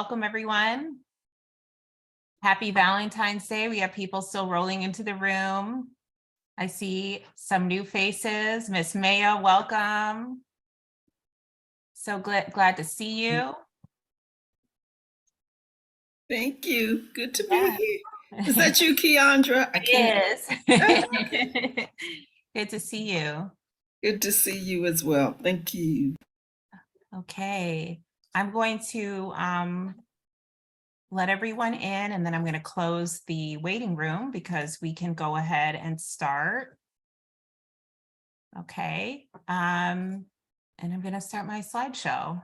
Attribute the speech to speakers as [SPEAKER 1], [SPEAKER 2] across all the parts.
[SPEAKER 1] welcome everyone. Happy Valentine's Day. We have people still rolling into the room. I see some new faces. Miss Maya, welcome. So glad to see you.
[SPEAKER 2] Thank you. Good to be here. Is that you, Keandra? I can't.
[SPEAKER 1] It is. Good to see you.
[SPEAKER 2] Good to see you as well. Thank you.
[SPEAKER 1] Okay, I'm going to let everyone in, and then I'm going to close the waiting room because we can go ahead and start. Okay, and I'm going to start my slideshow.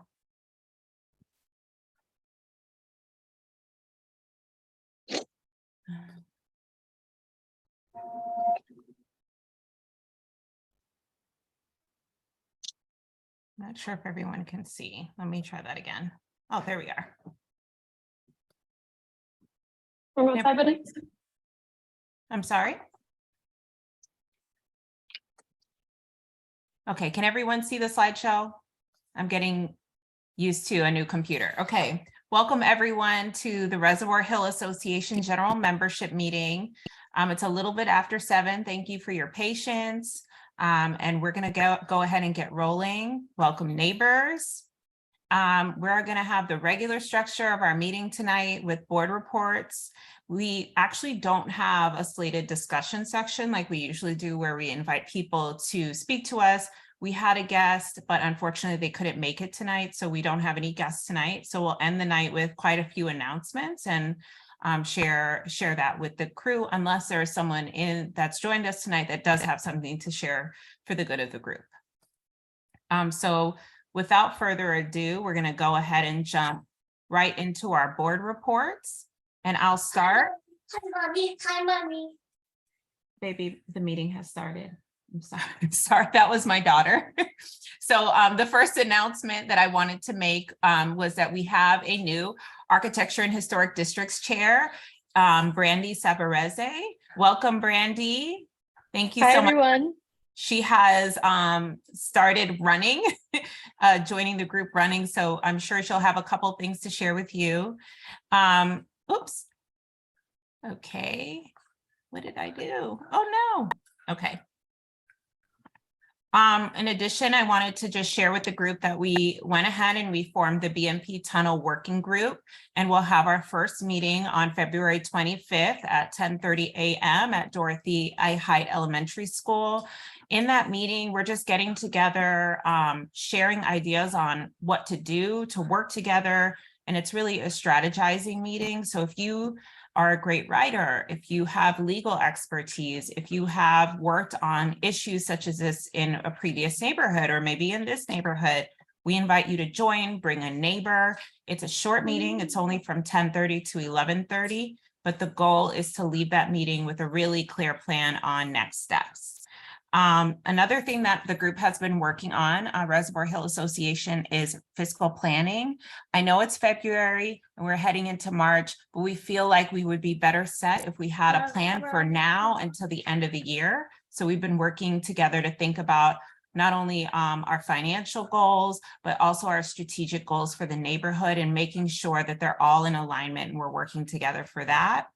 [SPEAKER 1] Not sure if everyone can see. Let me try that again. Oh, there we are. I'm sorry. Okay, can everyone see the slideshow? I'm getting used to a new computer. Okay, welcome everyone to the Reservoir Hill Association General Membership Meeting. It's a little bit after 7. Thank you for your patience. And we're gonna go ahead and get rolling. Welcome neighbors. We're gonna have the regular structure of our meeting tonight with board reports. We actually don't have a slated discussion section like we usually do, where we invite people to speak to us. We had a guest, but unfortunately they couldn't make it tonight, so we don't have any guests tonight. So we'll end the night with quite a few announcements and share that with the crew, unless there's someone that's joined us tonight that does have something to share for the good of the group. So without further ado, we're going to go ahead and jump right into our board reports, and I'll start.
[SPEAKER 3] Hi, Mommy. Hi, Mommy.
[SPEAKER 1] Baby, the meeting has started. I'm sorry, that was my daughter. So the first announcement that I wanted to make was that we have a new Architecture and Historic Districts Chair, Brandy Savarese. Welcome, Brandy. Thank you so much. Hi, everyone. She has started running, joining the group running, so I'm sure she'll have a couple things to share with you. Oops. Okay, what did I do? Oh no, okay. In addition, I wanted to just share with the group that we went ahead and we formed the BMP Tunnel Working Group, and we'll have our first meeting on February 25th at 10:30 a.m. at Dorothy I. Height Elementary School. In that meeting, we're just getting together, sharing ideas on what to do to work together, and it's really a strategizing meeting. So if you are a great writer, if you have legal expertise, if you have worked on issues such as this in a previous neighborhood or maybe in this neighborhood, we invite you to join, bring a neighbor. It's a short meeting. It's only from 10:30 to 11:30, but the goal is to leave that meeting with a really clear plan on next steps. Another thing that the group has been working on, Reservoir Hill Association, is fiscal planning. I know it's February and we're heading into March, but we feel like we would be better set if we had a plan for now until the end of the year. So we've been working together to think about not only our financial goals, but also our strategic goals for the neighborhood and making sure that they're all in alignment and we're working together for that.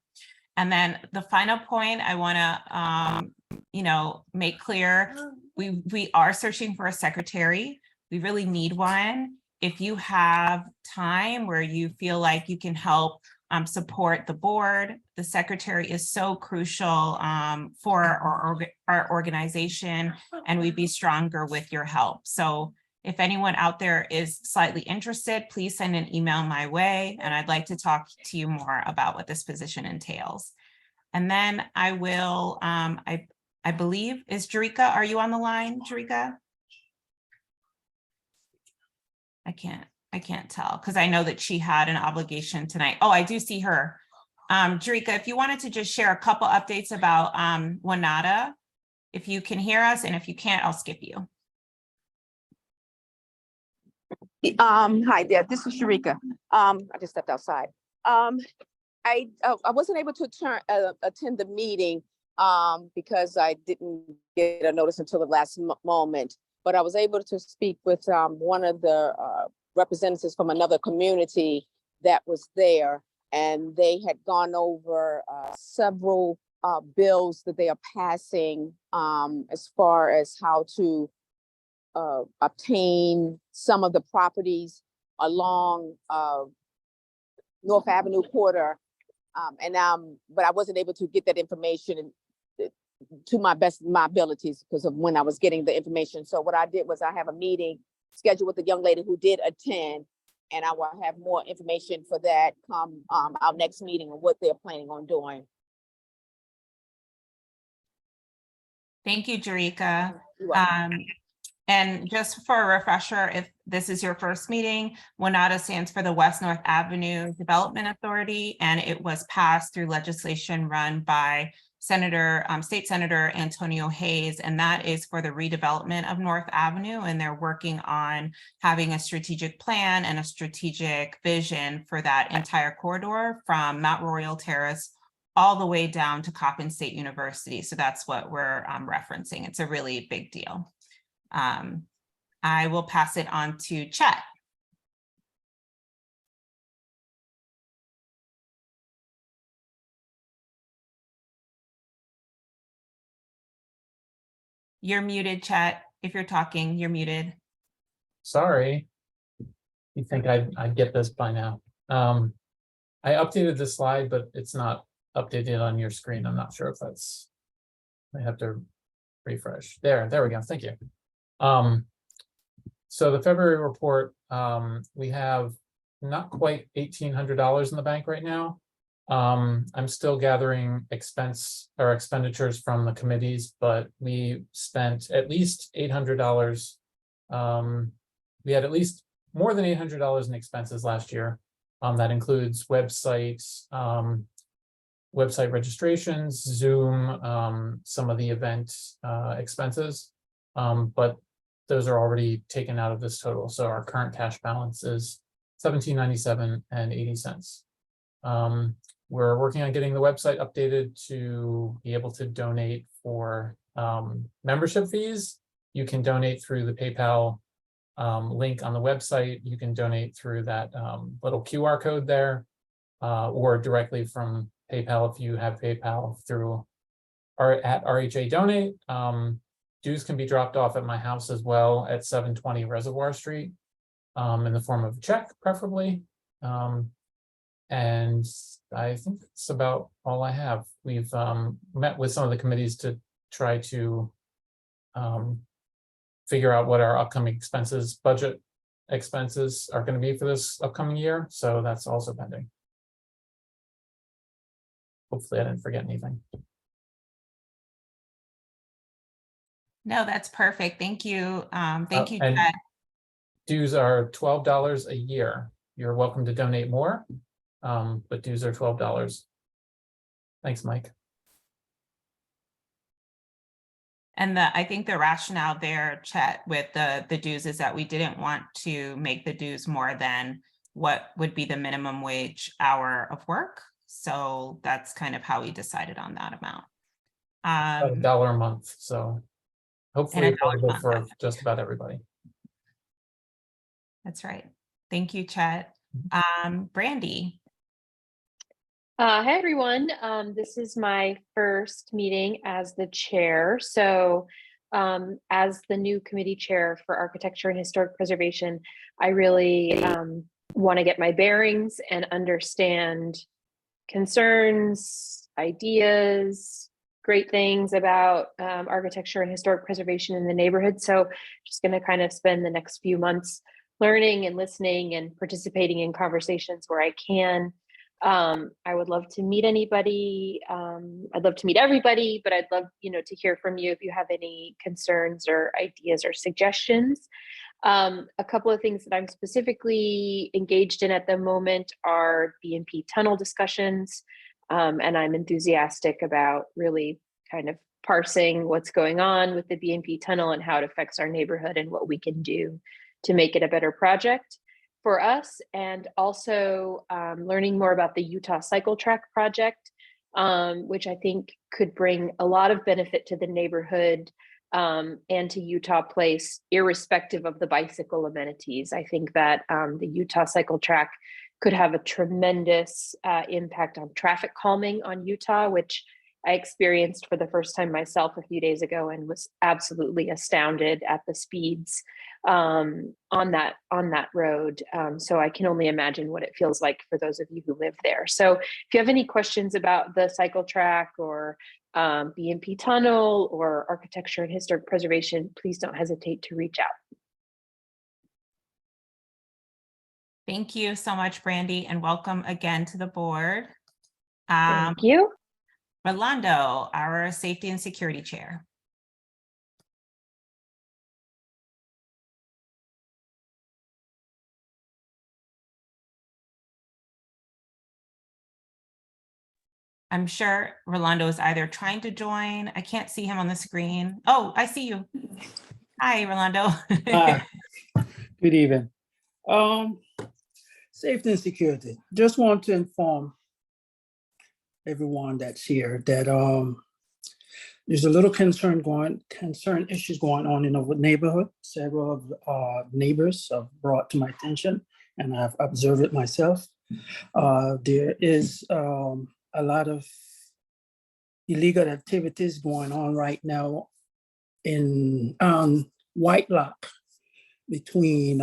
[SPEAKER 1] And then the final point I want to make clear, we are searching for a secretary. We really need one. If you have time where you feel like you can help support the board, the secretary is so crucial for our organization, and we'd be stronger with your help. So if anyone out there is slightly interested, please send an email my way, and I'd like to talk to you more about what this position entails. And then I will, I believe, is Jerika, are you on the line, Jerika? I can't tell because I know that she had an obligation tonight. Oh, I do see her. Jerika, if you wanted to just share a couple updates about Wanata, if you can hear us, and if you can't, I'll skip you.
[SPEAKER 4] Hi there, this is Sharika. I just stepped outside. I wasn't able to attend the meeting because I didn't get a notice until the last moment, but I was able to speak with one of the representatives from another community that was there. And they had gone over several bills that they are passing as far as how to obtain some of the properties along North Avenue corridor. But I wasn't able to get that information to my best of my abilities because of when I was getting the information. So what I did was I have a meeting scheduled with a young lady who did attend, and I will have more information for that come our next meeting on what they're planning on doing.
[SPEAKER 1] Thank you, Jerika.
[SPEAKER 4] You're welcome.
[SPEAKER 1] And just for a refresher, if this is your first meeting, WNATA stands for the West North Avenue Development Authority, and it was passed through legislation run by State Senator Antonio Hayes, and that is for the redevelopment of North Avenue, and they're working on having a strategic plan and a strategic vision for that entire corridor from Mount Royal Terrace all the way down to Coppin State University. So that's what we're referencing. It's a really big deal. I will pass it on to Chet. You're muted, Chet. If you're talking, you're muted.
[SPEAKER 5] Sorry. You think I'd get this by now. I updated the slide, but it's not updated on your screen. I'm not sure if that's, I have to refresh. There we go. Thank you. So the February report, we have not quite $1,800 in the bank right now. I'm still gathering expenditures from the committees, but we spent at least $800. We had at least more than $800 in expenses last year. That includes websites, website registrations, Zoom, some of the event expenses, but those are already taken out of this total. So our current cash balance is $17.97.80. We're working on getting the website updated to be able to donate for membership fees. You can donate through the PayPal link on the website. You can donate through that little QR code there, or directly from PayPal if you have PayPal through at RHA Donate. Dues can be dropped off at my house as well at 720 Reservoir Street in the form of a check, preferably. And I think that's about all I have. We've met with some of the committees to try to figure out what our upcoming budget expenses are going to be for this upcoming year. So that's also pending. Hopefully I didn't forget anything.
[SPEAKER 1] No, that's perfect. Thank you. Thank you,
[SPEAKER 5] And
[SPEAKER 1] Chet.
[SPEAKER 5] dues are $12 a year. You're welcome to donate more, but dues are $12. Thanks, Mike.
[SPEAKER 1] And I think the rationale there, Chet, with the dues is that we didn't want to make the dues more than what would be the minimum wage hour of work. So that's kind of how we decided on that amount.
[SPEAKER 5] About $1 a month. So hopefully
[SPEAKER 1] And $1 a
[SPEAKER 5] affordable
[SPEAKER 1] month,
[SPEAKER 5] for
[SPEAKER 1] that's
[SPEAKER 5] just about everybody.
[SPEAKER 1] That's right. Thank you, Chet. Brandy.
[SPEAKER 6] Hi, everyone. This is my first meeting as the chair. So as the new committee chair for architecture and historic preservation, I really want to get my bearings and understand concerns, ideas, great things about architecture and historic preservation in the neighborhood. So just going to kind of spend the next few months learning and listening and participating in conversations where I can. I would love to meet anybody. I'd love to meet everybody, but I'd love, to hear from you if you have any concerns or ideas or suggestions. A couple of things that I'm specifically engaged in at the moment are BMP tunnel discussions. And I'm enthusiastic about really kind of parsing what's going on with the BMP tunnel and how it affects our neighborhood and what we can do to make it a better project for us, and also learning more about the Utah Cycle Track project, which I think could bring a lot of benefit to the neighborhood and to Utah Place, irrespective of the bicycle amenities. I think that the Utah Cycle Track could have a tremendous impact on traffic calming on Utah, which I experienced for the first time myself a few days ago and was absolutely astounded at the speeds on that road. So I can only imagine what it feels like for those of you who live there. So if you have any questions about the cycle track or BMP tunnel or architecture and historic preservation, please don't hesitate to reach out.
[SPEAKER 1] Thank you so much, Brandy, and welcome again to the board.
[SPEAKER 6] Thank you.
[SPEAKER 1] Rolando, our Safety and Security Chair. I'm sure Rolando is either trying to join. I can't see him on the screen. Oh, I see you. Hi, Rolando.
[SPEAKER 7] Hi. Good evening. Safety and security. Just want to inform everyone that's here that there's a little concern issues going on in our neighborhood. Several of neighbors have brought to my attention, and I've observed it myself. There is a lot of illegal activities going on right now in White Lock between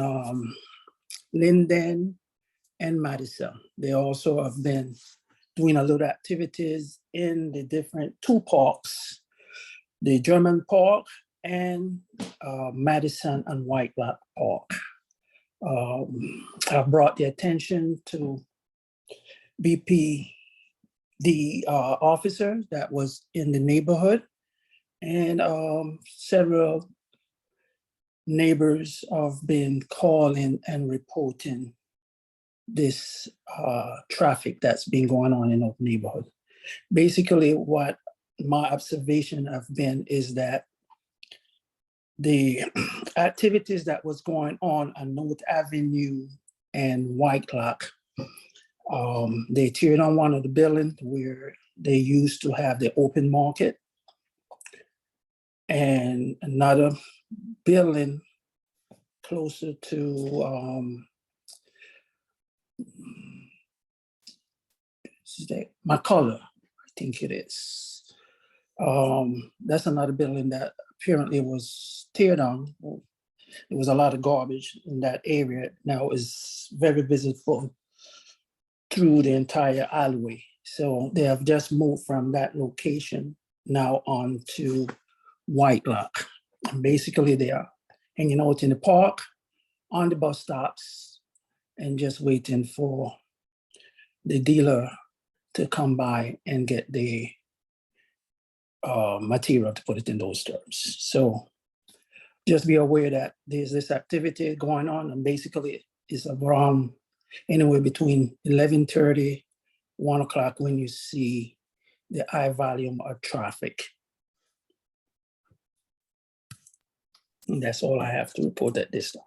[SPEAKER 7] Linden and Madison. They also have been doing a lot of activities in the different two parks, the German Park and Madison and White Lock Park. I've brought the attention to BP, the officer that was in the neighborhood, and several neighbors have been calling and reporting this traffic that's been going on in our neighborhood. Basically, what my observation have been is that the activities that was going on North Avenue and White Lock, they teared on one of the buildings where they used to have the open market, and another building closer to McCullough, I think it is. That's another building that apparently was teared down. There was a lot of garbage in that area. Now is very visible through the entire alleyway. So they have just moved from that location now on to White Lock. And basically they are hanging out in the park, on the bus stops, and just waiting for the dealer to come by and get the material to put it in those terms. So just be aware that there's this activity going on, and basically it's around anywhere between 11:30, 1 o'clock when you see the high volume of traffic. And that's all I have to report at this time.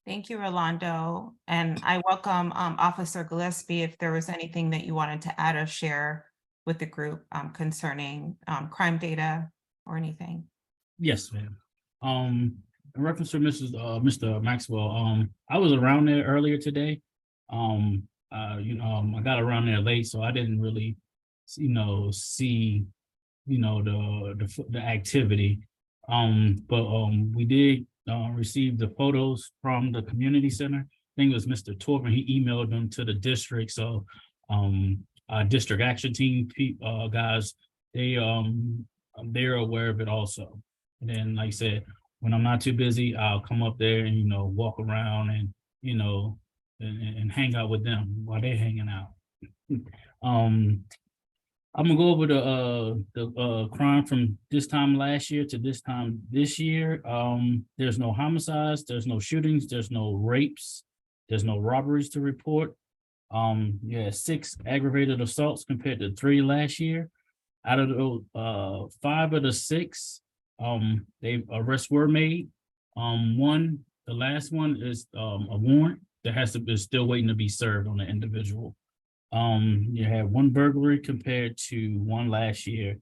[SPEAKER 1] Thank you, Rolando. And I welcome Officer Gillespie if there was anything that you wanted to add or share with the group concerning crime data or anything.
[SPEAKER 8] Yes, ma'am. In reference to Mr. Maxwell, I was around there earlier today. I got around there late, so I didn't really, see, the activity. But we did receive the photos from the community center. I think it was Mr. Torben. He emailed them to the district. So district action team guys, they're aware of it also. And then, like I said, when I'm not too busy, I'll come up there and walk around and and hang out with them while they're hanging out. I'm gonna go over the crime from this time last year to this time this year. There's no homicides, there's no shootings, there's no rapes, there's no robberies to report. Yeah, 6 aggravated assaults compared to 3 last year. Out of those, 5 of the 6, arrests were made. The last one is a warrant that is still waiting to be served on the individual. You had 1 burglary compared to 1 last year.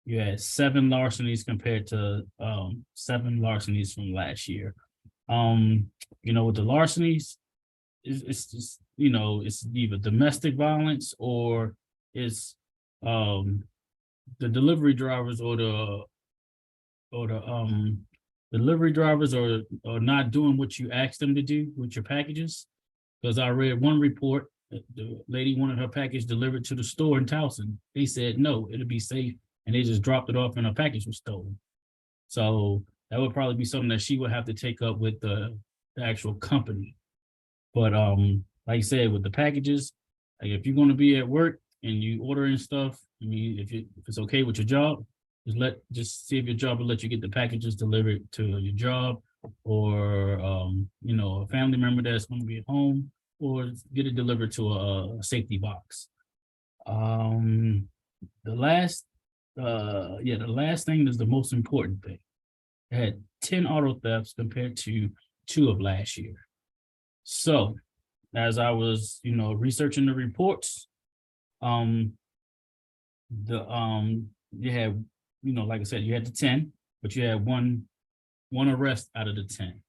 [SPEAKER 8] You had 7 larcenies compared to 7 larcenies from last year. With the larcenies, it's just it's either domestic violence or it's the delivery drivers or the delivery drivers are not doing what you asked them to do with your packages. Because I read one report, the lady wanted her package delivered to the store in Towson. They said, no, it'll be safe. And they just dropped it off and her package was stolen. So that would probably be something that she would have to take up with the actual company. But like I said, with the packages, like if you're going to be at work and you ordering stuff, I mean, if it's okay with your job, just see if your job will let you get the packages delivered to your job, or a family member that's going to be at home, or get it delivered to a safety box. The last thing is the most important thing. I had 10 auto thefts compared to 2 of last year. So as I was, researching the reports, you had, like I said, you had the 10, but you had one arrest out of the 10.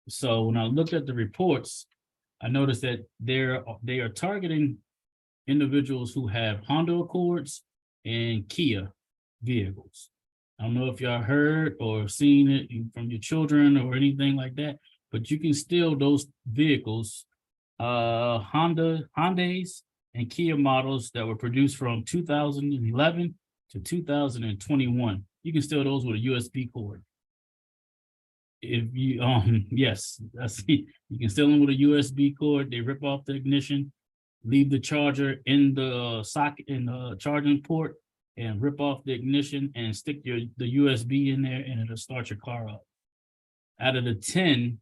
[SPEAKER 8] So when I looked at the reports, I noticed that they are targeting individuals who have Honda Accords and Kia vehicles. I don't know if y'all heard or seen it from your children or anything like that, but you can steal those vehicles, Hondas and Kia models that were produced from 2011 to 2021. You can steal those with a USB cord. If you, yes, you can steal them with a USB cord. They rip off the ignition, leave the charger in the socket, in the charging port, and rip off the ignition and stick the USB in there, and it'll start your car up. Out of the 10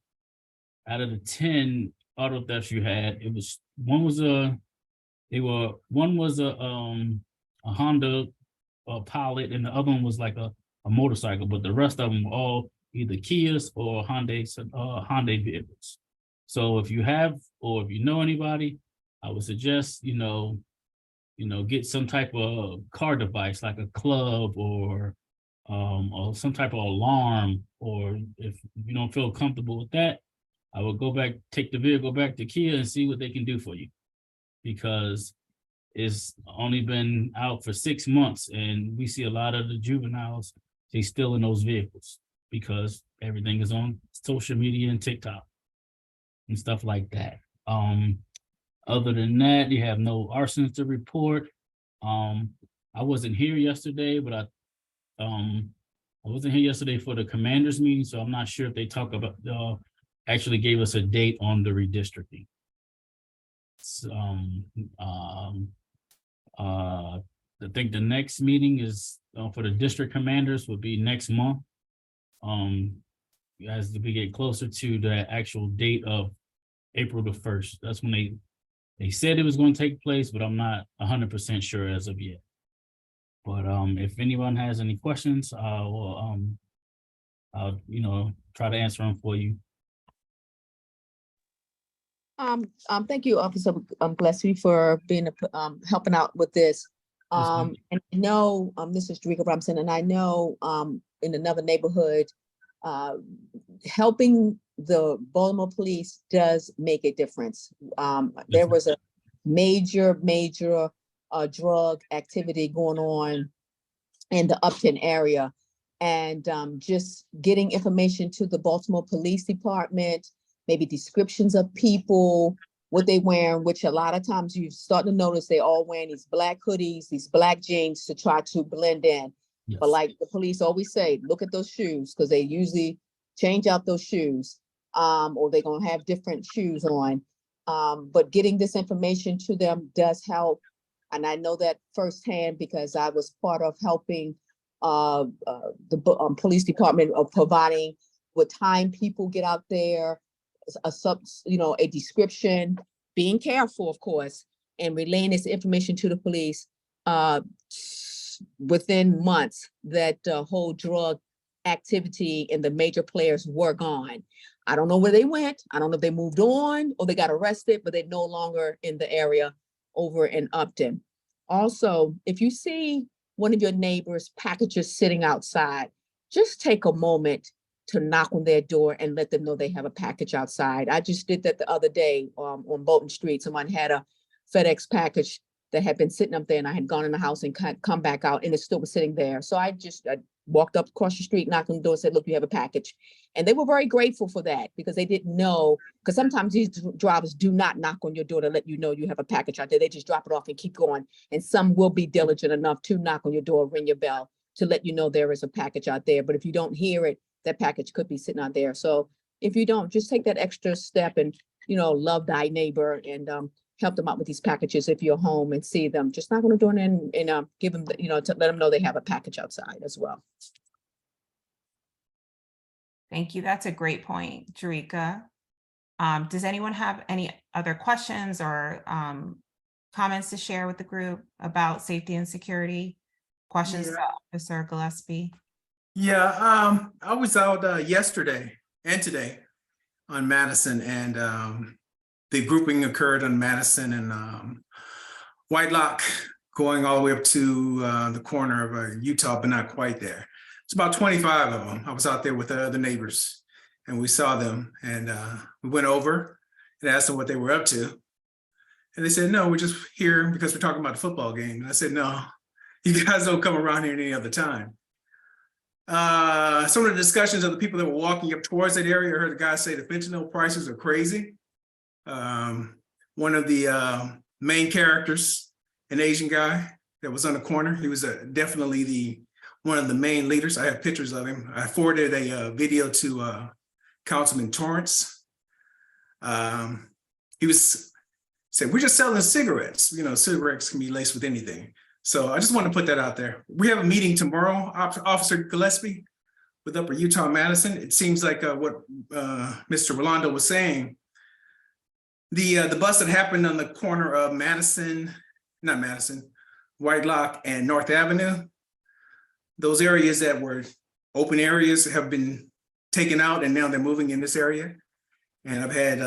[SPEAKER 8] auto thefts you had, one was a Honda Pilot, and the other one was like a motorcycle, but the rest of them were all either Kias or Hyundai vehicles. So if you have, or if you know anybody, I would suggest, get some type of car device like a club or some type of alarm, or if you don't feel comfortable with that, I would take the vehicle back to Kia and see what they can do for you, because it's only been out for 6 months and we see a lot of the juveniles, they still in those vehicles because everything is on social media and TikTok and stuff like that. Other than that, you have no arsons to report. I wasn't here yesterday, but I wasn't here yesterday for the commanders meeting, so I'm not sure if they talk about actually gave us a date on the redistricting. So, I think the next meeting is for the district commanders would be next month. As we get closer to the actual date of April the 1st, that's when they said it was going to take place, but I'm not 100% sure as of yet. But if anyone has any questions, I'll try to answer them for you.
[SPEAKER 4] Thank you, Officer Gillespie, for being helping out with this. And I know this is Jerika Robinson, and I know in another neighborhood, helping the Baltimore police does make a difference. There was a major drug activity going on in the Upton area, and just getting information to the Baltimore Police Department, maybe descriptions of people, what they wearing, which a lot of times you start to notice they all wearing these black hoodies, these black jeans to try to blend in. Yes. But like the police always say, look at those shoes, because they usually change out those shoes, or they're gonna have different shoes on. But getting this information to them does help. And I know that firsthand because I was part of helping the police department of providing what time people get out there, a description, being careful, of course, and relaying this information to the police within months that whole drug activity and the major players were gone. I don't know where they went. I don't know if they moved on or they got arrested, but they're no longer in the area over in Upton. Also, if you see one of your neighbors' packages sitting outside, just take a moment to knock on their door and let them know they have a package outside. I just did that the other day on Bolton Street. Someone had a FedEx package that had been sitting up there, and I had gone in the house and come back out, and it still was sitting there. So I walked up across the street, knocked on the door, said, look, you have a package. And they were very grateful for that, because they didn't know, because sometimes these drivers do not knock on your door to let you know you have a package out there. They just drop it off and keep going. And some will be diligent enough to knock on your door, ring your bell to let you know there is a package out there. But if you don't hear it, that package could be sitting out there. So if you don't, just take that extra step and, love thy neighbor and help them out with these packages. If you're home and see them, just knock on the door and give them, to let them know they have a package outside as well.
[SPEAKER 1] Thank you. That's a great point, Jerika. Does anyone have any other questions or comments to share with the group about safety and security? Questions to Officer Gillespie?
[SPEAKER 9] Yeah, I was out yesterday and today on Madison, and the grouping occurred on Madison and Whitelock, going all the way up to the corner of Utah, but not quite there. It's about 25 of them. I was out there with the other neighbors, and we saw them, and we went over and asked them what they were up to. And they said, no, we're just here because we're talking about the football game. And I said, no, you guys don't come around here any other time. Some of the discussions of the people that were walking up towards that area, I heard the guy say the fentanyl prices are crazy. One of the main characters, an Asian guy that was on the corner, he was definitely one of the main leaders. I have pictures of him. I forwarded a video to Councilman Torrance. He said, we're just selling cigarettes. Cigarettes can be laced with anything. So I just want to put that out there. We have a meeting tomorrow, Officer Gillespie, with Upper Utah Madison. It seems like what Mr. Rolando was saying. The bust that happened on the corner of Whitelock and North Avenue, those areas that were open areas have been taken out, and now they're moving in this area. And I've had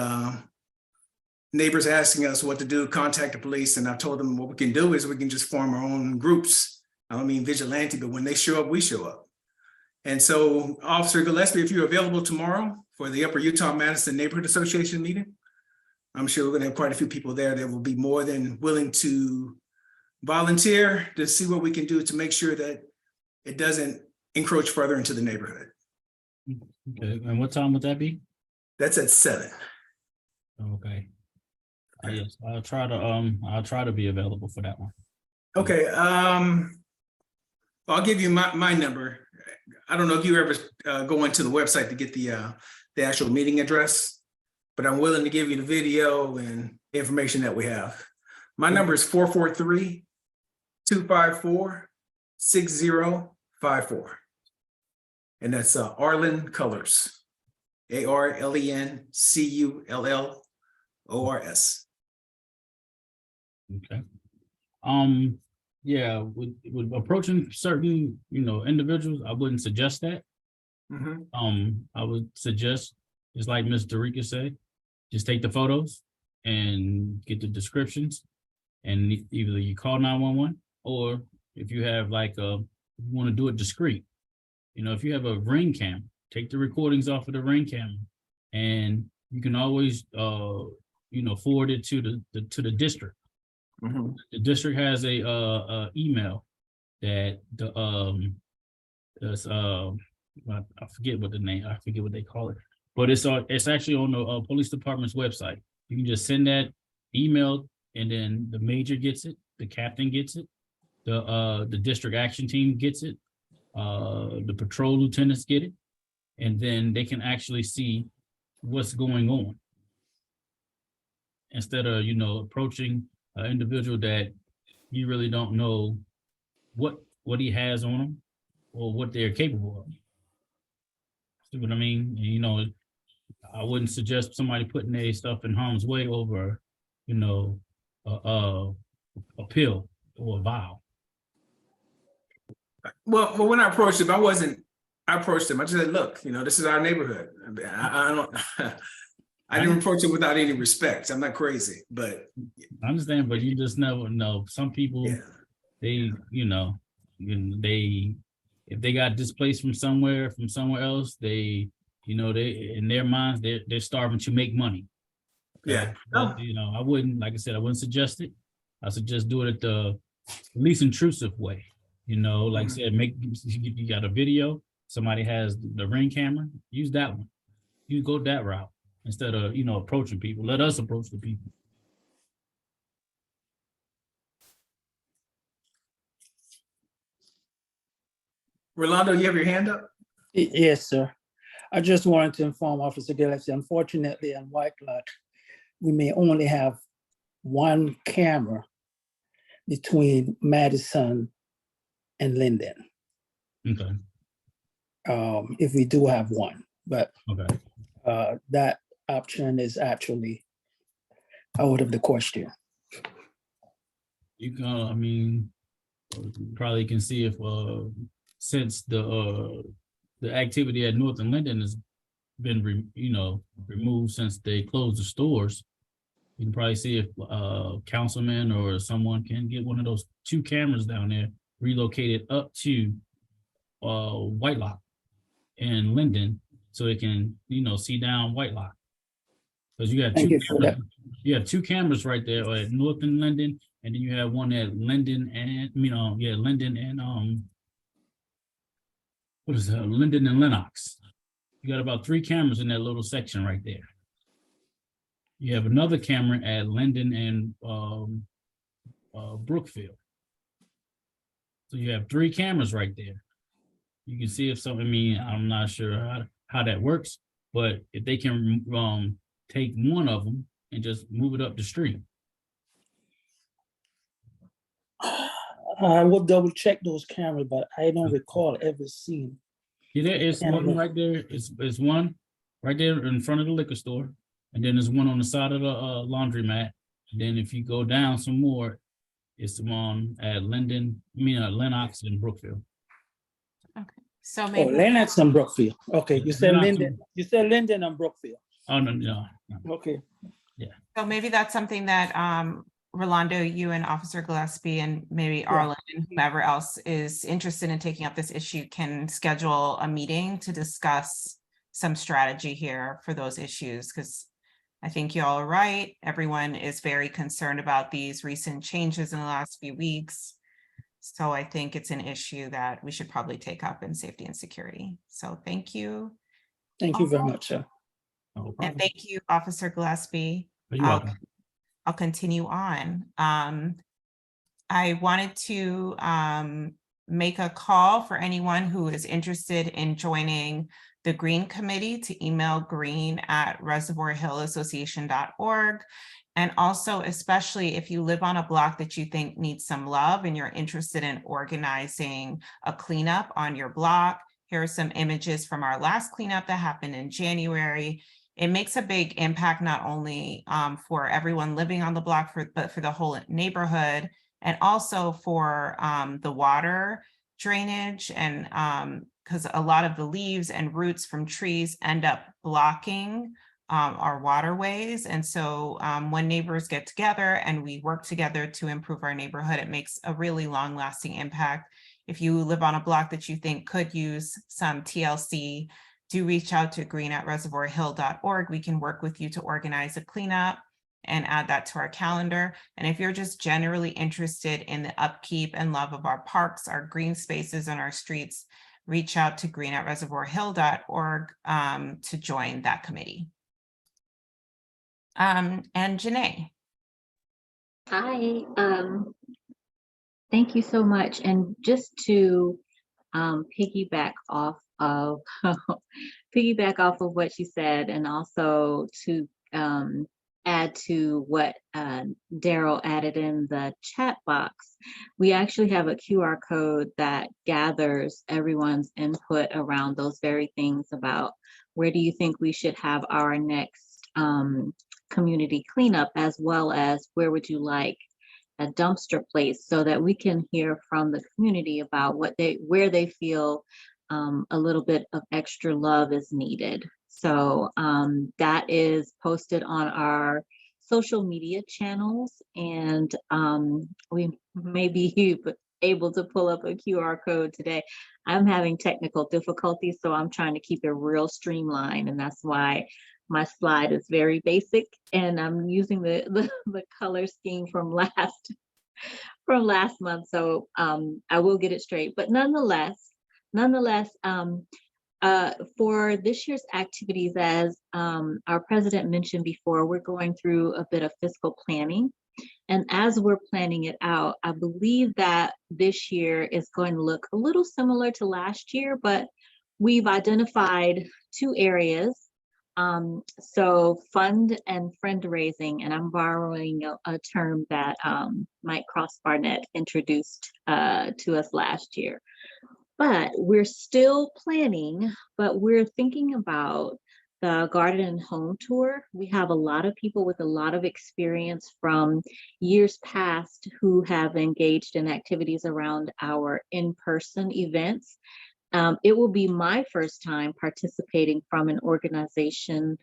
[SPEAKER 9] neighbors asking us what to do, contact the police, and I've told them what we can do is we can just form our own groups. I don't mean vigilante, but when they show up, we show up. And so, Officer Gillespie, if you're available tomorrow for the Upper Utah Madison Neighborhood Association meeting, I'm sure we're gonna have quite a few people there that will be more than willing to volunteer to see what we can do to make sure that it doesn't encroach further into the neighborhood.
[SPEAKER 8] Okay, and what time would that be?
[SPEAKER 9] That's at 7.
[SPEAKER 8] Okay. Yes, I'll try to be available for that one.
[SPEAKER 9] Okay, I'll give you my number. I don't know if you ever go into the website to get the actual meeting address, but I'm willing to give you the video and information that we have. My number is 443-254-6054. And that's Arlen Colors, ARLENCULLORS.
[SPEAKER 8] Okay. Yeah, with approaching certain, individuals, I wouldn't suggest that. I would suggest, just like Ms. Dorica said, just take the photos and get the descriptions, and either you call 911, or if you have you want to do it discreet, if you have a Ring cam, take the recordings off of the Ring camera, and you can always forward it to the district. The district has a email that I forget what they call it, but it's actually on the police department's website. You can just send that email, and then the major gets it, the captain gets it, the district action team gets it, the patrol lieutenants get it, and then they can actually see what's going on, instead of approaching an individual that you really don't know what he has on him or what they're capable of. See what I mean? And, I wouldn't suggest somebody putting their stuff in harm's way over, a pill or a vial.
[SPEAKER 9] Well, when I approached him, I approached him. I just said, look, this is our neighborhood. I didn't approach him without any respect. I'm not crazy, but
[SPEAKER 8] I understand, but you just never know. Some people, they if they got displaced from somewhere else, they, you know, they, in their minds, they're starving to make money.
[SPEAKER 9] Yeah.
[SPEAKER 8] But, you know, I wouldn't, like I said, I wouldn't suggest it. I suggest do it the least intrusive way. You know, like I said, you got a video, somebody has the Ring camera, use that one. You go that route instead of, you know, approaching people. Let us approach the people.
[SPEAKER 9] Rolando, you have your hand up?
[SPEAKER 7] Yes, sir. I just wanted to inform Officer Gillespie, unfortunately, on White Lot, we may only have one camera between Madison and Linden.
[SPEAKER 8] Okay.
[SPEAKER 7] If we do have one, but
[SPEAKER 8] Okay.
[SPEAKER 7] that option is actually out of the question.
[SPEAKER 8] You can, I mean, probably can see if since the activity at North and Linden has been removed since they closed the stores. You can probably see if councilman or someone can get one of those 2 cameras down there relocated up to White Lock and Linden, so they can, you know, see down White Lock. Because you got
[SPEAKER 7] Thank
[SPEAKER 8] two
[SPEAKER 7] you for
[SPEAKER 8] cameras,
[SPEAKER 7] that.
[SPEAKER 8] you have 2 cameras right there at North and Linden, and then you have one at Linden and, you know, yeah, Linden and what is that? Linden and Lenox. You got about 3 cameras in that little section right there. You have another camera at Linden and Brookfield. So you have 3 cameras right there. You can see if something, I mean, I'm not sure how that works, but if they can take one of them and just move it up the street.
[SPEAKER 7] I will double check those cameras, but I don't recall ever seeing.
[SPEAKER 8] Yeah, there is one
[SPEAKER 7] Camera.
[SPEAKER 8] right there. It's one right there in front of the liquor store. And then there's one on the side of the laundromat. And then if you go down some more, it's the one at Lenox and Brookfield.
[SPEAKER 1] So
[SPEAKER 7] Oh,
[SPEAKER 1] maybe,
[SPEAKER 7] Lennox and Brookfield. Okay, you said
[SPEAKER 8] Lennox
[SPEAKER 7] Linden. You said Linden and Brookfield.
[SPEAKER 8] Oh, no.
[SPEAKER 7] Okay.
[SPEAKER 1] so maybe that's something that Rolando, you and Officer Gillespie and maybe Arlen and whomever else is interested in taking up this issue can schedule a meeting to discuss some strategy here for those issues, because I think you all are right. Everyone is very concerned about these recent changes in the last few weeks. So I think it's an issue that we should probably take up in safety and security. So thank you.
[SPEAKER 7] Thank you very much, sir.
[SPEAKER 8] No
[SPEAKER 1] And
[SPEAKER 8] problem.
[SPEAKER 1] thank you, Officer Gillespie.
[SPEAKER 8] You're welcome.
[SPEAKER 1] I'll continue on. I wanted to make a call for anyone who is interested in joining the Green Committee to email green@reservoirhillassociation.org. And also, especially if you live on a block that you think needs some love and you're interested in organizing a cleanup on your block, here are some images from our last cleanup that happened in January. It makes a big impact, not only for everyone living on the block, but for the whole neighborhood, and also for the water drainage, and because a lot of the leaves and roots from trees end up blocking our waterways. And so when neighbors get together and we work together to improve our neighborhood, it makes a really long-lasting impact. If you live on a block that you think could use some TLC, do reach out to green@reservoirhill.org. We can work with you to organize a cleanup and add that to our calendar. And if you're just generally interested in the upkeep and love of our parks, our green spaces, and our streets, reach out to green@reservoirhill.org to join that committee. And Janae.
[SPEAKER 10] Hi, thank you so much. And just to piggyback off of what you said, and also to add to what Daryl added in the chat box, we actually have a QR code that gathers everyone's input around those very things about where do you think we should have our next community cleanup, as well as where would you like a dumpster place, so that we can hear from the community about where they feel a little bit of extra love is needed. So that is posted on our social media channels, and we may be able to pull up a QR code today. I'm having technical difficulties, so I'm trying to keep it real streamlined, and that's why my slide is very basic, and I'm using the color scheme from last month. So I will get it straight. But nonetheless, for this year's activities, as our president mentioned before, we're going through a bit of fiscal planning. And as we're planning it out, I believe that this year is going to look a little similar to last year, but we've identified 2 areas. So fund and friend raising, and I'm borrowing a term that Mike Cross Barnett introduced to us last year. But we're still planning, but we're thinking about the garden and home tour. We have a lot of people with a lot of experience from years past who have engaged in activities around our in-person events. It will be my first time participating from an organizational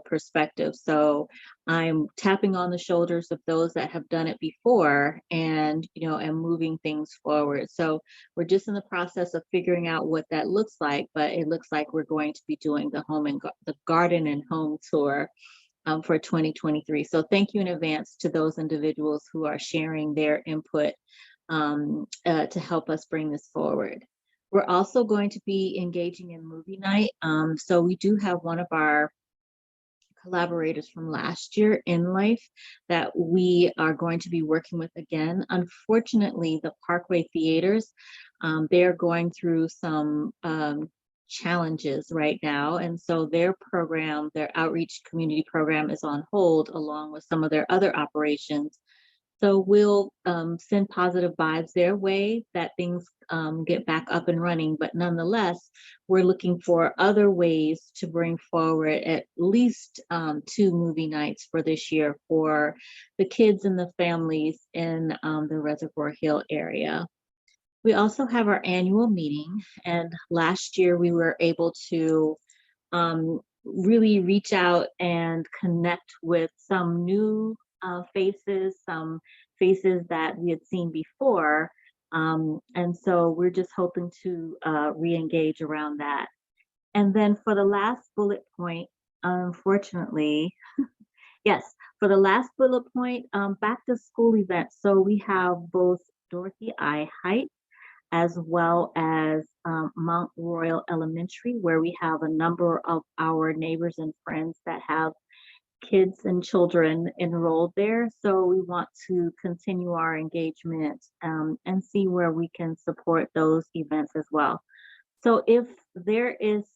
[SPEAKER 10] perspective. So I'm tapping on the shoulders of those that have done it before and, and moving things forward. So we're just in the process of figuring out what that looks like, but it looks like we're going to be doing the garden and home tour for 2023. So thank you in advance to those individuals who are sharing their input to help us bring this forward. We're also going to be engaging in movie night. So we do have one of our collaborators from last year, In Life, that we are going to be working with again. Unfortunately, the Parkway Theaters, they're going through some challenges right now. And so their program, their outreach community program, is on hold along with some of their other operations. So we'll send positive vibes their way that things get back up and running. But nonetheless, we're looking for other ways to bring forward at least 2 movie nights for this year for the kids and the families in the Reservoir Hill area. We also have our annual meeting. And last year we were able to really reach out and connect with some new faces, some faces that we had seen before. And so we're just hoping to re-engage around that. And then for the last bullet point, unfortunately, yes, for the last bullet point, back to school events. So we have both Dorothy I. Heights as well as Mount Royal Elementary, where we have a number of our neighbors and friends that have kids and children enrolled there. So we want to continue our engagement and see where we can support those events as well. So if there is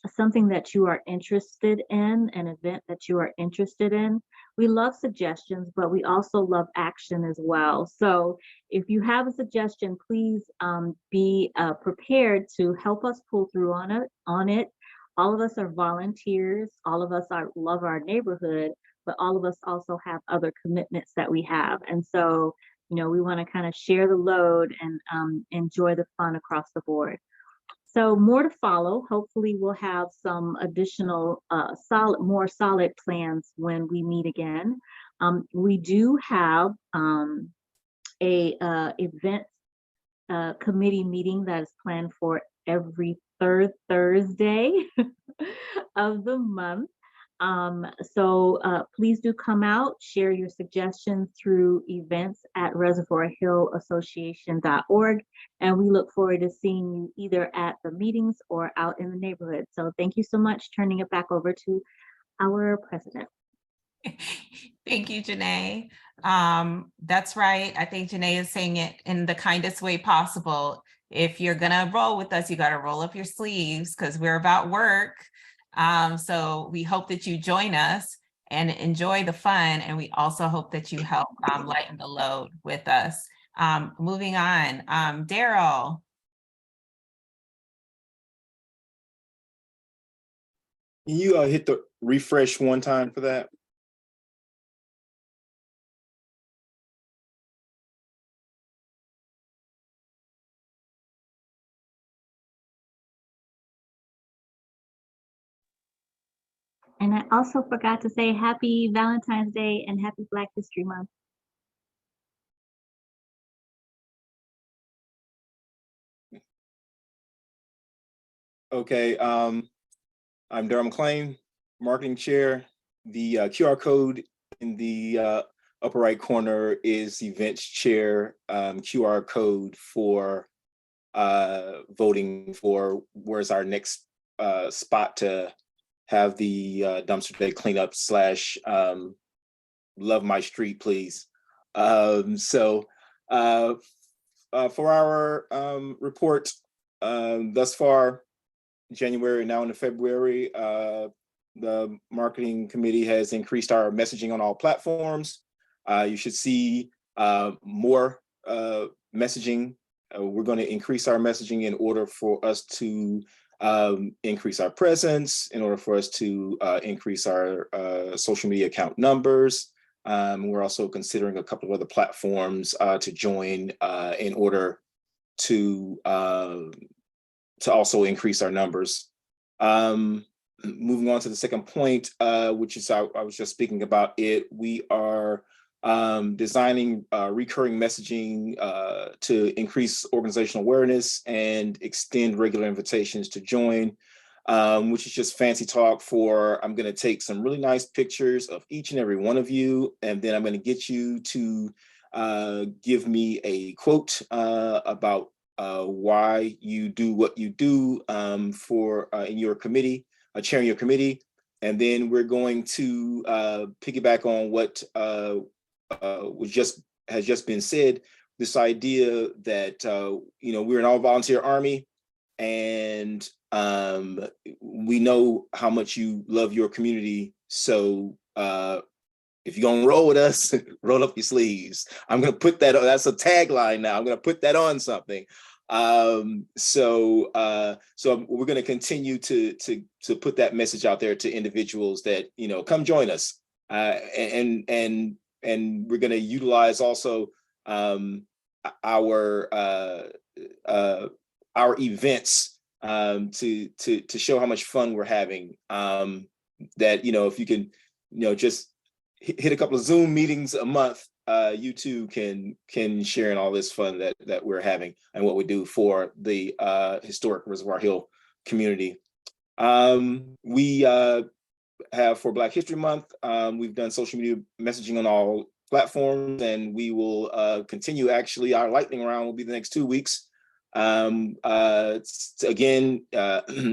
[SPEAKER 10] something that you are interested in, an event that you are interested in, we love suggestions, but we also love action as well. So if you have a suggestion, please be prepared to help us pull through on it. All of us are volunteers. All of us love our neighborhood, but all of us also have other commitments that we have. And so, we want to kind of share the load and enjoy the fun across the board. So more to follow. Hopefully we'll have some additional more solid plans when we meet again. We do have a event committee meeting that is planned for every third Thursday of the month. So please do come out, share your suggestions through events@reservoirhillassociation.org. And we look forward to seeing you either at the meetings or out in the neighborhood. So thank you so much. Turning it back over to our president.
[SPEAKER 1] Thank you, Janae. That's right. I think Janae is saying it in the kindest way possible. If you're gonna roll with us, you gotta roll up your sleeves because we're about work. So we hope that you join us and enjoy the fun. And we also hope that you help lighten the load with us. Moving on, Daryl.
[SPEAKER 11] Can you hit the refresh one time for that?
[SPEAKER 10] And I also forgot to say happy Valentine's Day and happy Black History Month.
[SPEAKER 11] Okay, I'm Darryl McLean, Marketing Chair. The QR code in the upper right corner is the Events Chair QR code for voting for where's our next spot to have the dumpster day cleanup / love my street, please. For our report thus far, January, now into February, the marketing committee has increased our messaging on all platforms. You should see more messaging. We're going to increase our messaging in order for us to increase our presence, in order for us to increase our social media account numbers. We're also considering a couple of other platforms to join in order to also increase our numbers. Moving on to the second point, which is I was just speaking about it. We are designing recurring messaging to increase organizational awareness and extend regular invitations to join, which is just fancy talk for I'm going to take some really nice pictures of each and every one of you, and then I'm going to get you to give me a quote about why you do what you do for in your committee, chairing your committee, and then we're going to piggyback on what has just been said. This idea that we're an all-volunteer army, and we know how much you love your community. So if you're gonna roll with us, roll up your sleeves. I'm gonna put that on. That's a tagline now. I'm gonna put that on something. So we're going to continue to put that message out there to individuals that come join us, and we're going to utilize also our events to show how much fun we're having. That if you can just hit a couple of Zoom meetings a month, you too can share in all this fun that we're having and what we do for the historic Reservoir Hill community. We have for Black History Month, we've done social media messaging on all platforms, and we will continue. Actually, our lightning round will be the next 2 weeks. Again,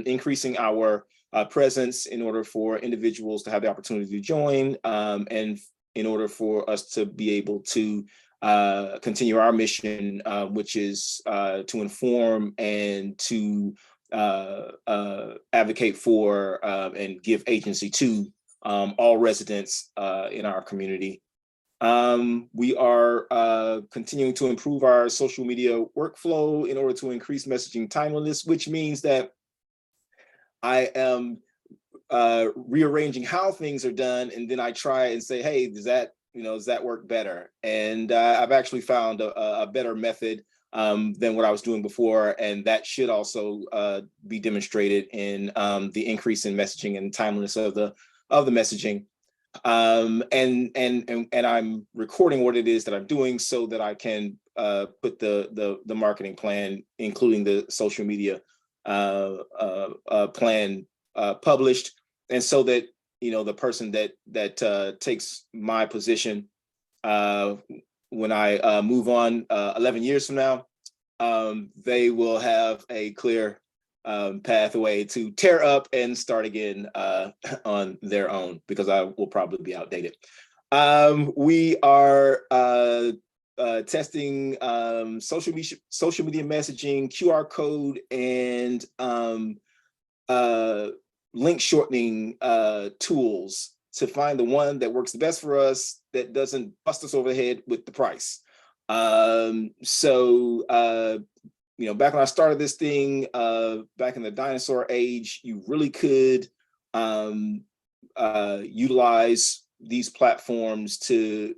[SPEAKER 11] increasing our presence in order for individuals to have the opportunity to join, and in order for us to be able to continue our mission, which is to inform and to advocate for and give agency to all residents in our community. We are continuing to improve our social media workflow in order to increase messaging timeliness, which means that I am rearranging how things are done, and then I try and say, hey, does that work better? And I've actually found a better method than what I was doing before, and that should also be demonstrated in the increase in messaging and timeliness of the messaging. And I'm recording what it is that I'm doing so that I can put the marketing plan, including the social media plan, published, and so that the person that takes my position when I move on 11 years from now, they will have a clear pathway to tear up and start again on their own, because I will probably be outdated. We are testing social media messaging, QR code, and link shortening tools to find the one that works the best for us, that doesn't bust us over the head with the price. Back when I started this thing, back in the dinosaur age, you really could utilize these platforms to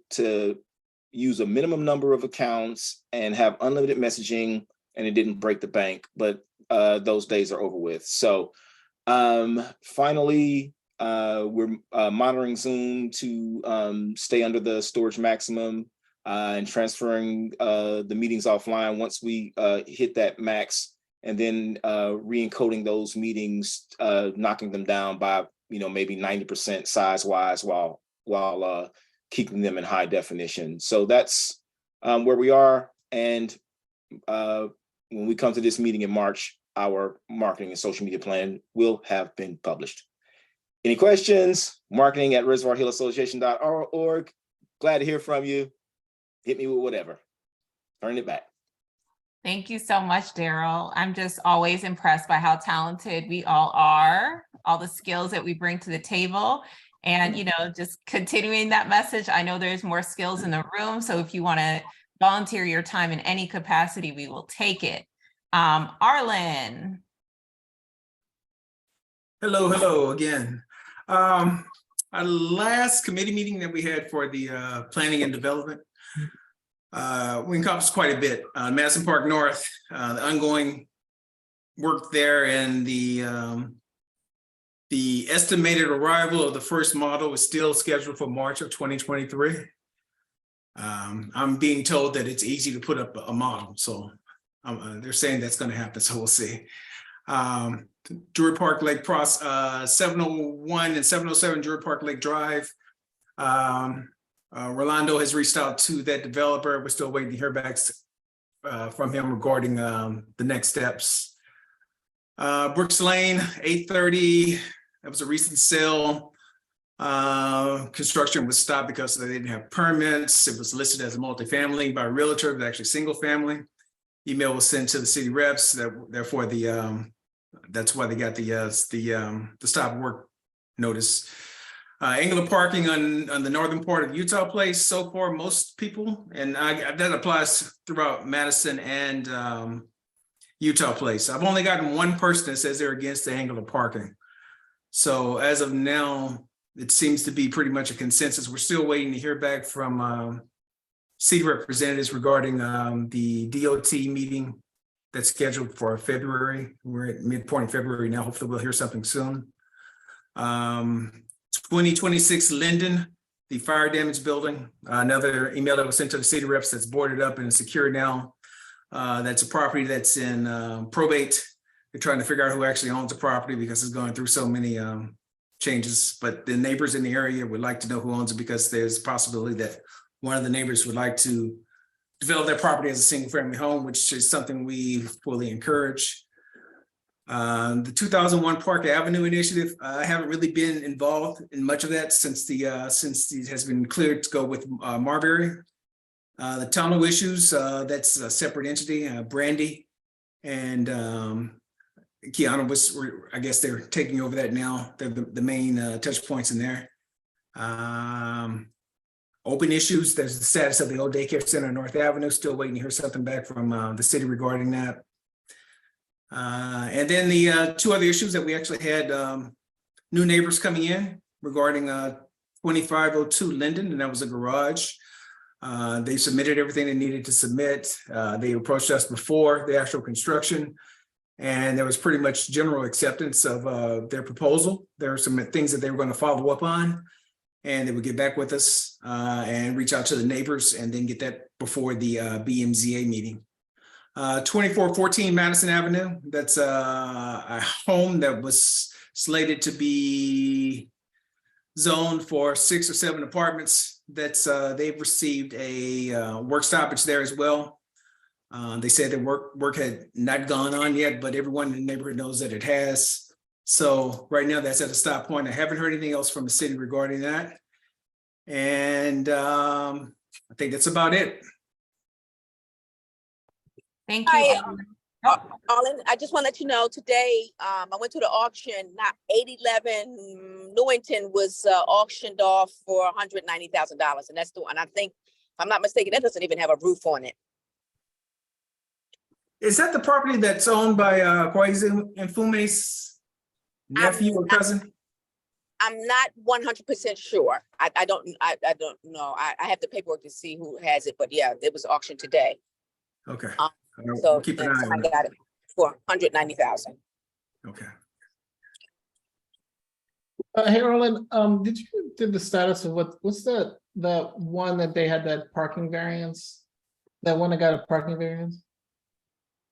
[SPEAKER 11] use a minimum number of accounts and have unlimited messaging, and it didn't break the bank. But those days are over with. So finally, we're monitoring Zoom to stay under the storage maximum, and transferring the meetings offline once we hit that max. and then re-encoding those meetings, knocking them down by maybe 90% size wise while keeping them in high definition. So that's where we are. And when we come to this meeting in March, our marketing and social media plan will have been published. Any questions? marketing@reservoirhillassociation.org. Glad to hear from you. Hit me with whatever. Turn it back.
[SPEAKER 1] Thank you so much, Daryl. I'm just always impressed by how talented we all are, all the skills that we bring to the table. And, just continuing that message, I know there's more skills in the room. So if you want to volunteer your time in any capacity, we will take it. Arlen.
[SPEAKER 9] Hello again. Our last committee meeting that we had for the planning and development, we encompassed quite a bit. Madison Park North, the ongoing work there, and the estimated arrival of the first model is still scheduled for March of 2023. I'm being told that it's easy to put up a model, so they're saying that's going to happen, so we'll see. Drury Park Lake 701 and 707 Drury Park Lake Drive. Rolando has reached out to that developer. We're still waiting to hear back from him regarding the next steps. Brooks Lane, 830, that was a recent sale. Construction was stopped because they didn't have permits. It was listed as a multifamily by a realtor, but actually single family. Email was sent to the city reps. Therefore, that's why they got the stop work notice. Angular parking on the northern part of Utah Place. So far, most people, and that applies throughout Madison and Utah Place. I've only gotten one person that says they're against the angular parking. So as of now, it seems to be pretty much a consensus. We're still waiting to hear back from city representatives regarding the DOT meeting that's scheduled for February. We're at midpoint of February now. Hopefully we'll hear something soon. 2026 Linden, the fire damage building. Another email that was sent to the city reps that's boarded up and secure now. That's a property that's in probate. They're trying to figure out who actually owns the property because it's going through so many changes. But the neighbors in the area would like to know who owns it because there's a possibility that one of the neighbors would like to develop their property as a single family home, which is something we fully encourage. The 2001 Park Avenue initiative, I haven't really been involved in much of that since it has been cleared to go with Marbury. The tunnel issues, that's a separate entity, Brandy and Kiana I guess they're taking over that now. They're the main touch points in there. Open issues, there's the status of the old daycare center on North Avenue, still waiting to hear something back from the city regarding that. And then the two other issues that we actually had new neighbors coming in regarding 2502 Linden, and that was a garage. They submitted everything they needed to submit. They approached us before the actual construction, and there was pretty much general acceptance of their proposal. There were some things that they were going to follow up on, and they would get back with us and reach out to the neighbors and then get that before the BMZA meeting. 2414 Madison Avenue, that's a home that was slated to be zoned for 6 or 7 apartments. That's they've received a work stoppage there as well. They said that work had not gone on yet, but everyone in the neighborhood knows that it has. So right now that's at a stop point. I haven't heard anything else from the city regarding that. And I think that's about it.
[SPEAKER 1] Thank you.
[SPEAKER 4] Hi, Arlen, I just want to let you know today, I went to the auction, 811 Newington was auctioned off for $190,000. And that's the one, I think, if I'm not mistaken, that doesn't even have a roof on it.
[SPEAKER 9] Is that the property that's owned by Kwesi and Fumi's nephew or cousin?
[SPEAKER 4] I'm not 100% sure. I don't know. I have the paperwork to see who has it, but yeah, it was auctioned today.
[SPEAKER 9] Okay.
[SPEAKER 4] So
[SPEAKER 9] keep an eye on
[SPEAKER 4] I
[SPEAKER 9] it.
[SPEAKER 4] got it for $190,000.
[SPEAKER 9] Okay.
[SPEAKER 12] Hey, Roland, did the status of what's that one that they had that parking variance? That one that got a parking variance?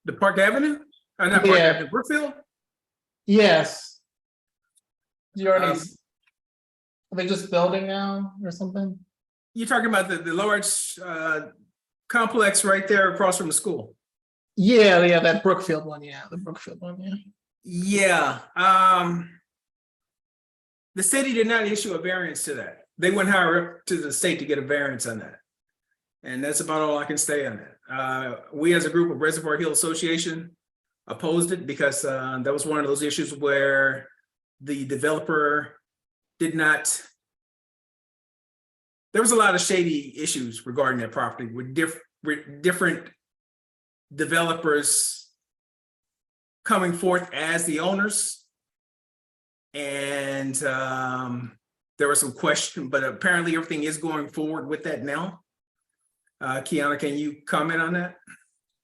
[SPEAKER 9] The Park Avenue? Not Park
[SPEAKER 12] Yeah.
[SPEAKER 9] Avenue, Brookfield?
[SPEAKER 12] Yes. You already,
[SPEAKER 9] Um,
[SPEAKER 12] are they just building now or something?
[SPEAKER 9] You're talking about the large complex right there across from the school?
[SPEAKER 12] Yeah, that Brookfield one, yeah, the Brookfield one, yeah.
[SPEAKER 9] Yeah. The city did not issue a variance to that. They went higher up to the state to get a variance on that. And that's about all I can say on that. We as a group of Reservoir Hill Association opposed it because that was one of those issues where the developer did not. There was a lot of shady issues regarding that property with different developers coming forth as the owners. And there was some question, but apparently everything is going forward with that now. Kiana, can you comment on that?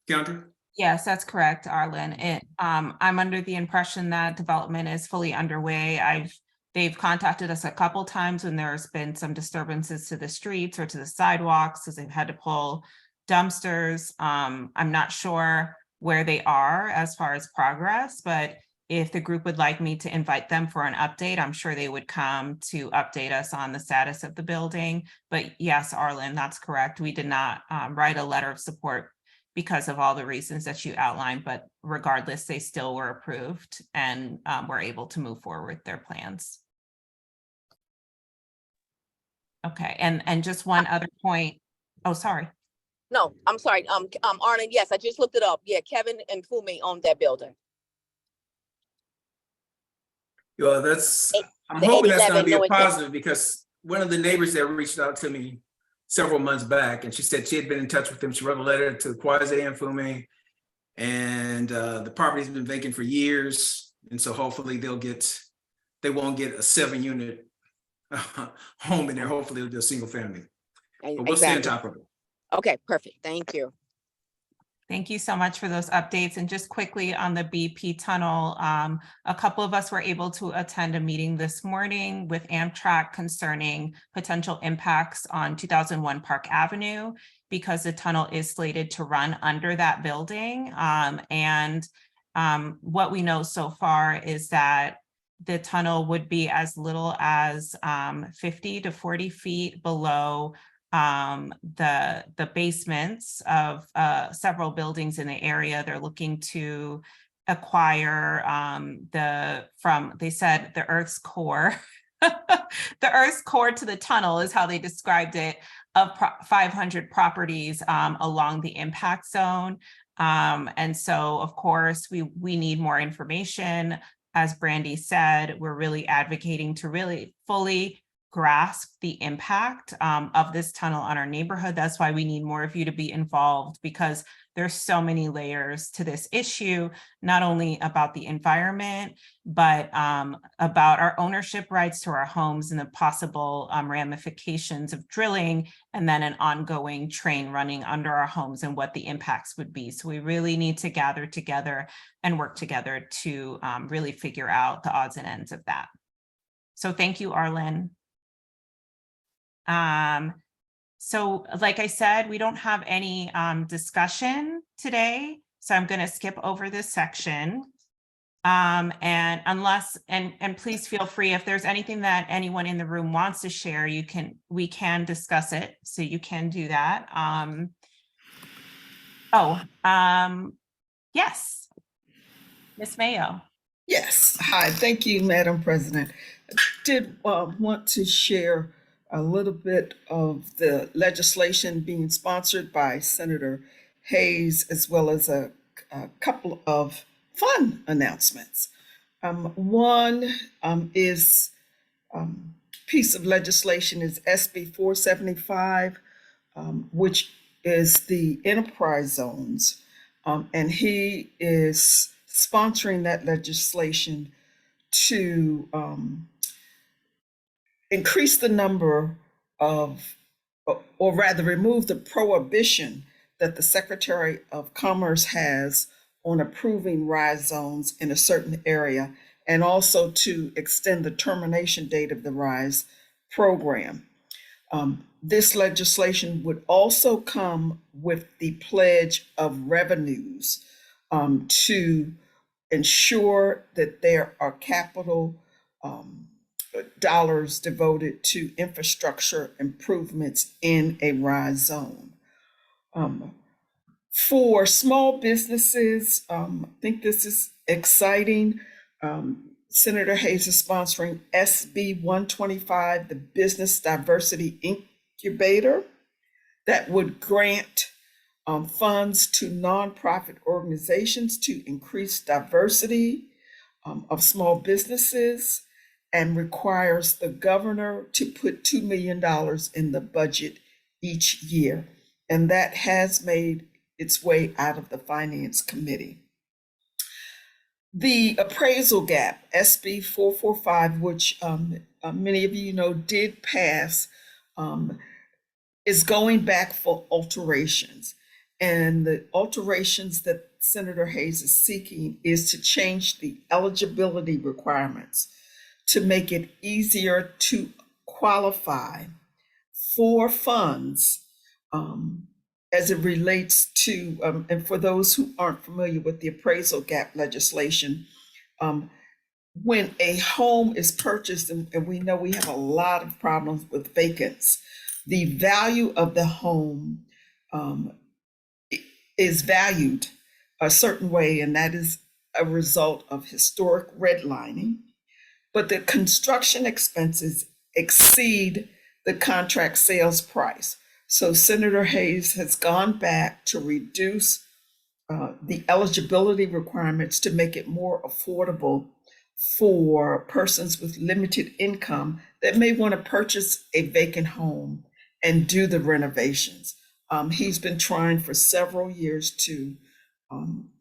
[SPEAKER 9] Keandra?
[SPEAKER 1] Yes, that's correct, Arlen. I'm under the impression that development is fully underway. They've contacted us a couple times when there's been some disturbances to the streets or to the sidewalks, because they've had to pull dumpsters. I'm not sure where they are as far as progress, but if the group would like me to invite them for an update, I'm sure they would come to update us on the status of the building. But yes, Arlen, that's correct. We did not write a letter of support because of all the reasons that you outlined, but regardless, they still were approved and were able to move forward with their plans. Okay, and just one other point. Oh, sorry.
[SPEAKER 4] No, I'm sorry. Arlen, yes, I just looked it up. Yeah, Kevin and Fumi own that building.
[SPEAKER 9] Well, I'm
[SPEAKER 4] the
[SPEAKER 9] hoping that's
[SPEAKER 4] 87
[SPEAKER 9] going to be a
[SPEAKER 4] North-
[SPEAKER 9] positive, because one of the neighbors that reached out to me several months back, and she said she had been in touch with them. She wrote a letter to Quasi and Fume, and the property's been vacant for years. And so hopefully they won't get a 7-unit home in there. Hopefully it'll be a single family. But we'll stay on top of it.
[SPEAKER 4] Okay, perfect. Thank you.
[SPEAKER 1] Thank you so much for those updates. And just quickly on the BP tunnel, a couple of us were able to attend a meeting this morning with Amtrak concerning potential impacts on 2001 Park Avenue, because the tunnel is slated to run under that building. What we know so far is that the tunnel would be as little as 50 to 40 feet below the basements of several buildings in the area. They're looking to acquire they said the Earth's core. The Earth's core to the tunnel is how they described it, of 500 properties along the impact zone. And so, of course, we need more information. As Brandy said, we're really advocating to really fully grasp the impact of this tunnel on our neighborhood. That's why we need more of you to be involved, because there's so many layers to this issue, not only about the environment, but about our ownership rights to our homes and the possible ramifications of drilling, and then an ongoing train running under our homes and what the impacts would be. So we really need to gather together and work together to really figure out the odds and ends of that. So thank you, Arlen. So like I said, we don't have any discussion today, so I'm going to skip over this section. And please feel free, if there's anything that anyone in the room wants to share, we can discuss it. So you can do that. Yes, Ms. Mayo.
[SPEAKER 2] Yes. Hi. Thank you, Madam President. I did want to share a little bit of the legislation being sponsored by Senator Hayes, as well as a couple of fun announcements. One is piece of legislation is SB 475, which is the enterprise zones. And he is sponsoring that legislation to increase the number of, or rather remove the prohibition that the Secretary of Commerce has on approving RHA zones in a certain area, and also to extend the termination date of the RHA program. This legislation would also come with the pledge of revenues to ensure that there are capital dollars devoted to infrastructure improvements in a RHA zone. For small businesses, I think this is exciting. Senator Hayes is sponsoring SB 125, the Business Diversity Incubator, that would grant funds to nonprofit organizations to increase diversity of small businesses, and requires the governor to put $2 million in the budget each year. And that has made its way out of the Finance Committee. The appraisal gap, SB 445, which many of you know did pass, is going back for alterations. And the alterations that Senator Hayes is seeking is to change the eligibility requirements to make it easier to qualify for funds as it relates to, and for those who aren't familiar with the appraisal gap legislation, when a home is purchased, and we know we have a lot of problems with vacants, the value of the home is valued a certain way, and that is a result of historic redlining. But the construction expenses exceed the contract sales price. So Senator Hayes has gone back to reduce the eligibility requirements to make it more affordable for persons with limited income that may want to purchase a vacant home and do the renovations. He's been trying for several years to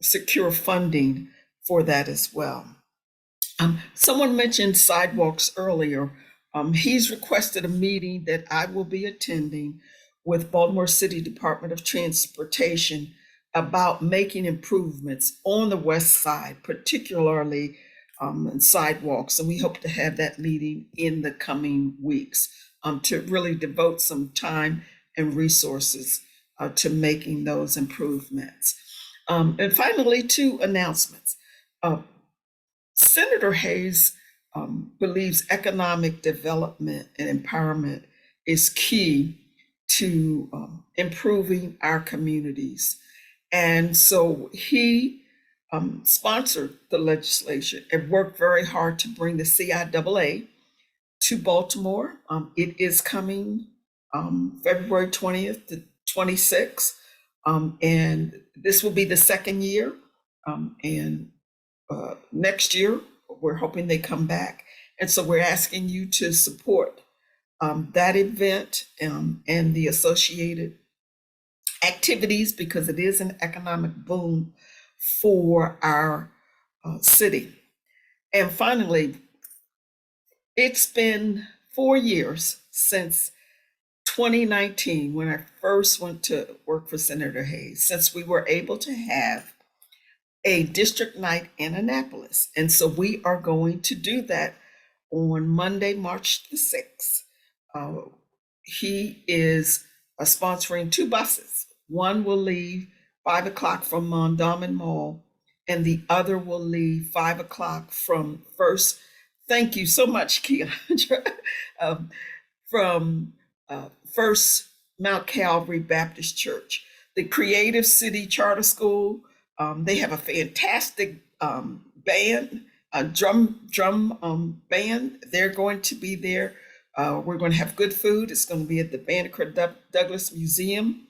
[SPEAKER 2] secure funding for that as well. Someone mentioned sidewalks earlier. He's requested a meeting that I will be attending with Baltimore City Department of Transportation about making improvements on the west side, particularly in sidewalks. And we hope to have that meeting in the coming weeks to really devote some time and resources to making those improvements. And finally, 2 announcements. Senator Hayes believes economic development and empowerment is key to improving our communities. And so he sponsored the legislation and worked very hard to bring the CIAA to Baltimore. It is coming February 20th to 26th. And this will be the 2nd year. And next year, we're hoping they come back. And so we're asking you to support that event and the associated activities, because it is an economic boom for our city. And finally, it's been 4 years since 2019, when I first went to work for Senator Hayes, since we were able to have a district night in Annapolis. And so we are going to do that on Monday, March the 6th. He is sponsoring 2 buses. One will leave 5 o'clock from Mondawmin Mall, and the other will leave 5 o'clock from First. Thank you so much, Keandra. From First Mount Calvary Baptist Church. The Creative City Charter School, they have a fantastic band, a drum band. They're going to be there. We're going to have good food. It's going to be at the Banneker Douglas Museum.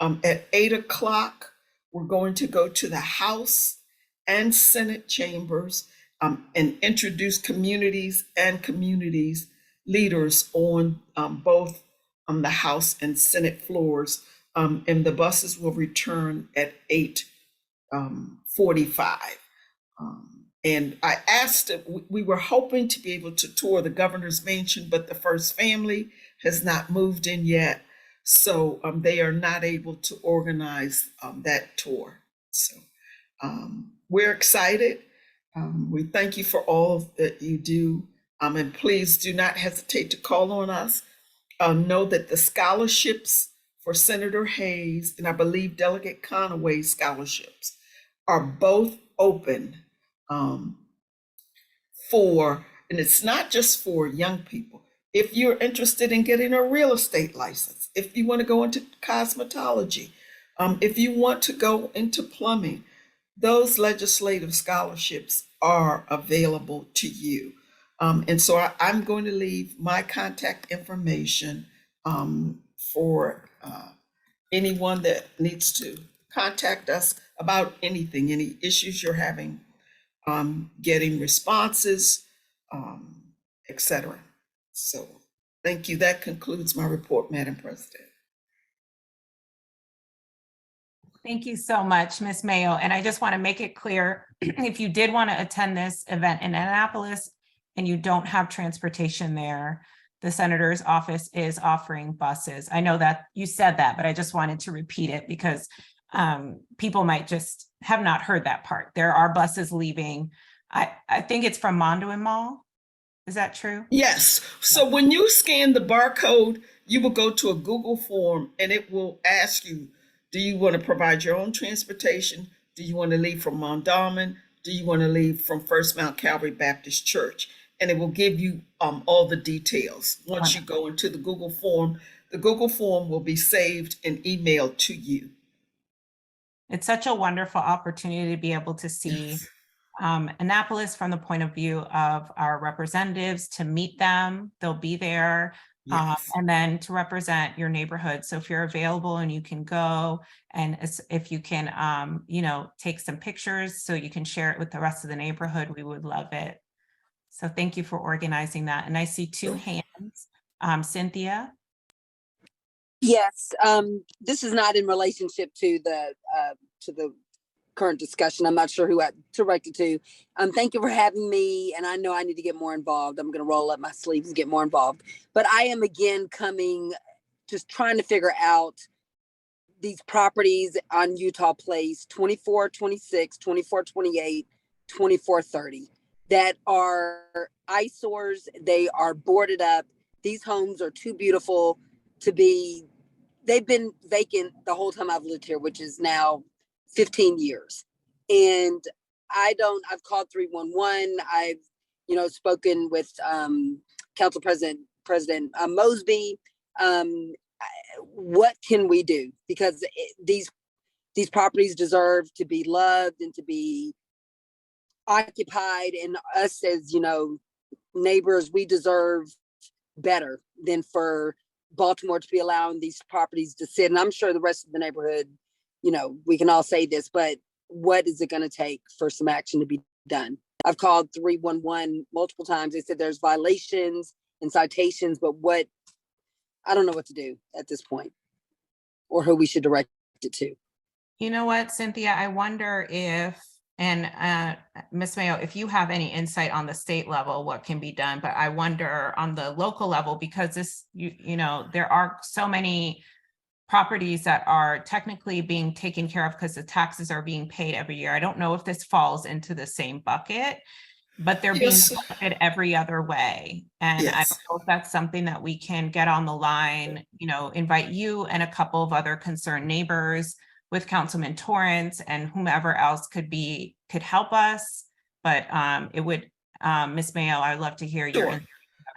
[SPEAKER 2] At 8 o'clock, we're going to go to the House and Senate chambers and introduce communities and communities leaders on both the House and Senate floors. And the buses will return at 8:45. And I asked, we were hoping to be able to tour the governor's mansion, but the first family has not moved in yet. So they are not able to organize that tour. So we're excited. We thank you for all that you do. And please do not hesitate to call on us. Know that the scholarships for Senator Hayes and I believe Delegate Conaway's scholarships are both open um, and it's not just for young people. If you're interested in getting a real estate license, if you want to go into cosmetology, if you want to go into plumbing, those legislative scholarships are available to you. And so I'm going to leave my contact information for anyone that needs to contact us about anything, any issues you're having, getting responses, etc. So thank you. That concludes my report, Madam President.
[SPEAKER 1] Thank you so much, Ms. Mayo. And I just want to make it clear, if you did want to attend this event in Annapolis and you don't have transportation there, the senator's office is offering buses. I know that you said that, but I just wanted to repeat it because people might just have not heard that part. There are buses leaving. I think it's from Mondawmin Mall. Is that true?
[SPEAKER 2] Yes. So when you scan the barcode, you will go to a Google form and it will ask you, do you want to provide your own transportation? Do you want to leave from Mondawmin? Do you want to leave from First Mount Calvary Baptist Church? And it will give you all the details. Once you go into the Google form will be saved and emailed to you.
[SPEAKER 1] It's such a wonderful opportunity to be able to see Annapolis from the point of view of our representatives, to meet them. They'll be there.
[SPEAKER 2] Yes.
[SPEAKER 1] And then to represent your neighborhood. So if you're available and you can go, and if you can, take some pictures so you can share it with the rest of the neighborhood, we would love it. So thank you for organizing that. And I see two hands. Cynthia.
[SPEAKER 13] Yes, this is not in relationship to the current discussion. I'm not sure who I directed to. Thank you for having me. And I know I need to get more involved. I'm going to roll up my sleeves and get more involved. But I am again just trying to figure out these properties on Utah Place, 2426, 2428, 2430, that are eyesores. They are boarded up. These homes are too beautiful to be, they've been vacant the whole time I've lived here, which is now 15 years. And I've called 311. I've, spoken with Council President Mosby. What can we do? Because these properties deserve to be loved and to be occupied. And us as, neighbors, we deserve better than for Baltimore to be allowing these properties to sit. And I'm sure the rest of the neighborhood, we can all say this, but what is it going to take for some action to be done? I've called 311 multiple times. They said there's violations and citations, but I don't know what to do at this point or who we should direct it to.
[SPEAKER 1] You know what, Cynthia, I wonder if, and Ms. Mayo, if you have any insight on the state level, what can be done, but I wonder on the local level, because this, there are so many properties that are technically being taken care of because the taxes are being paid every year. I don't know if this falls into the same bucket, but they're being collected every other way. And I don't know if that's something that we can get on the line, invite you and a couple of other concerned neighbors with Councilman Torrance and whomever else could help us. But it would, Ms. Mayo, I'd love to hear your insight.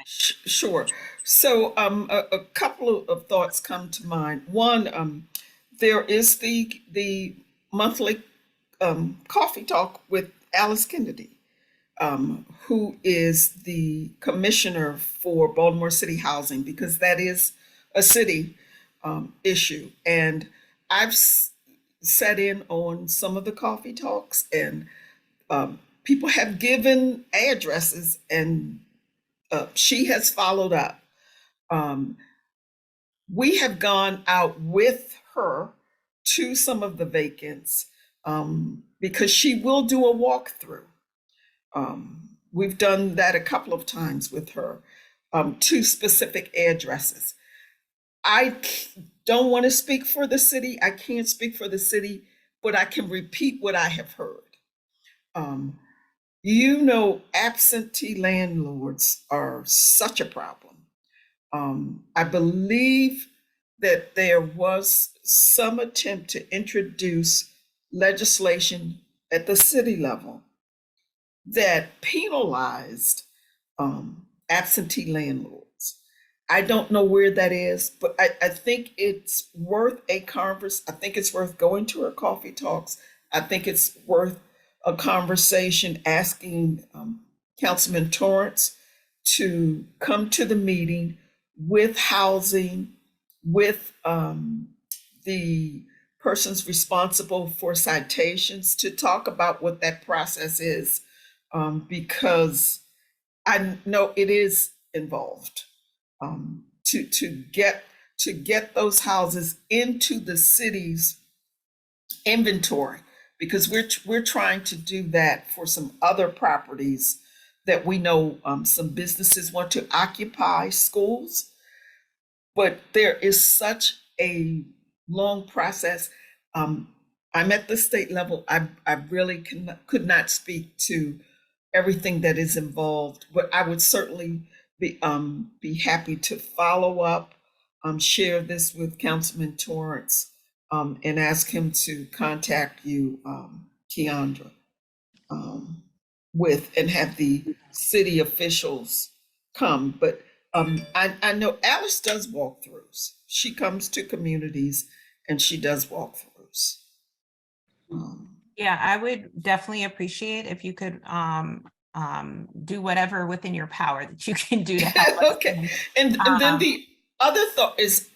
[SPEAKER 2] Sure. So a couple of thoughts come to mind. One, there is the monthly coffee talk with Alice Kennedy, who is the commissioner for Baltimore City Housing, because that is a city issue. And I've sat in on some of the coffee talks, and people have given addresses, and she has followed up. We have gone out with her to some of the vacants because she will do a walkthrough. We've done that a couple of times with her to specific addresses. I don't want to speak for the city. I can't speak for the city, but I can repeat what I have heard. Absentee landlords are such a problem. I believe that there was some attempt to introduce legislation at the city level that penalized absentee landlords. I don't know where that is, but I think it's worth a I think it's worth going to her coffee talks. I think it's worth a conversation asking Councilman Torrance to come to the meeting with housing, with the persons responsible for citations to talk about what that process is, because I know it is involved to get those houses into the city's inventory, because we're trying to do that for some other properties that we know some businesses want to occupy schools, but there is such a long process. I'm at the state level. I really could not speak to everything that is involved, but I would certainly be happy to follow up, share this with Councilman Torrance, and ask him to contact you, Keandra, and have the city officials come. But I know Alice does walkthroughs. She comes to communities and she does walkthroughs.
[SPEAKER 1] Yeah, I would definitely appreciate if you could do whatever within your power that you can do to help us.
[SPEAKER 2] Okay, and then the other thought is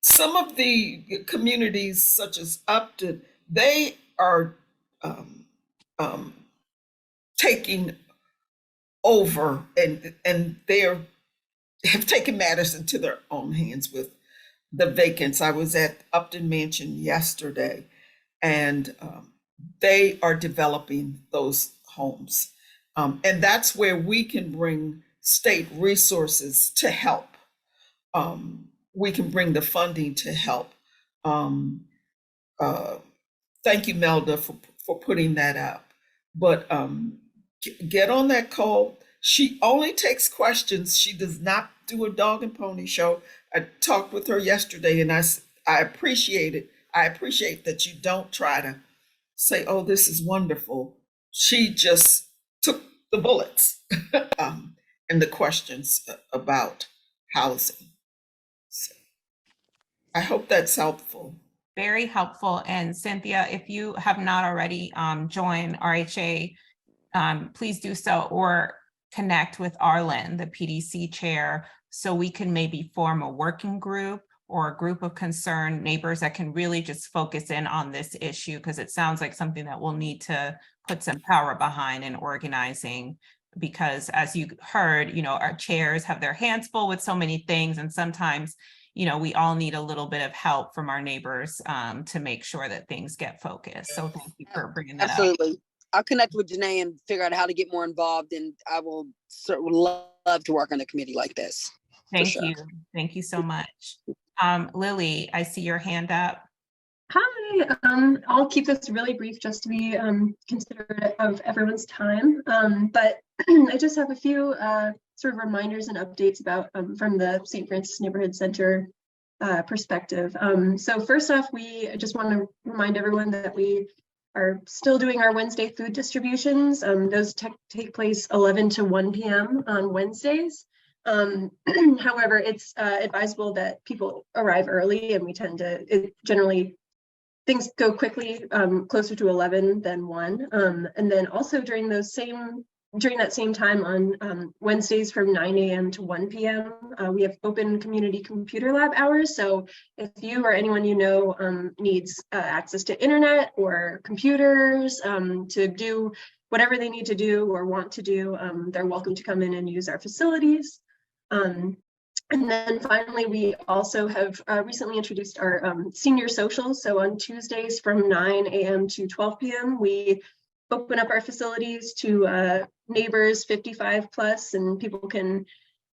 [SPEAKER 2] some of the communities such as Upton, they are taking over and they have taken matters into their own hands with the vacants. I was at Upton Mansion yesterday, and they are developing those homes. And that's where we can bring state resources to help. We can bring the funding to help. Thank you, Melda, for putting that up. But get on that call. She only takes questions. She does not do a dog and pony show. I talked with her yesterday, and I appreciate it. I appreciate that you don't try to say, "Oh, this is wonderful." She just took the bullets and the questions about housing. So I hope that's helpful.
[SPEAKER 1] Very helpful. And Cynthia, if you have not already joined RHA, please do so, or connect with Arlen, the PDC chair, so we can maybe form a working group or a group of concerned neighbors that can really just focus in on this issue, because it sounds like something that we'll need to put some power behind in organizing. Because as you heard, our chairs have their hands full with so many things, and sometimes we all need a little bit of help from our neighbors to make sure that things get focused. So thank you for bringing that up.
[SPEAKER 13] Absolutely. I'll connect with Janae and figure out how to get more involved, and I will certainly love to work on a committee like this.
[SPEAKER 1] Thank you. Thank you so much. Lily, I see your hand up.
[SPEAKER 14] Hi, I'll keep this really brief just to be considerate of everyone's time. But I just have a few sort of reminders and updates about from the St. Francis Neighborhood Center perspective. So first off, I just want to remind everyone that we are still doing our Wednesday food distributions. Those take place 11 to 1 p.m. on Wednesdays. However, it's advisable that people arrive early, and we tend to generally things go quickly closer to 11 than 1. And then also during that same time on Wednesdays from 9 a.m. to 1 p.m., we have open community computer lab hours. So if you or anyone needs access to internet or computers to do whatever they need to do or want to do, they're welcome to come in and use our facilities. And then finally, we also have recently introduced our senior socials. So on Tuesdays from 9 a.m. to 12 p.m., we open up our facilities to neighbors 55 plus, and people can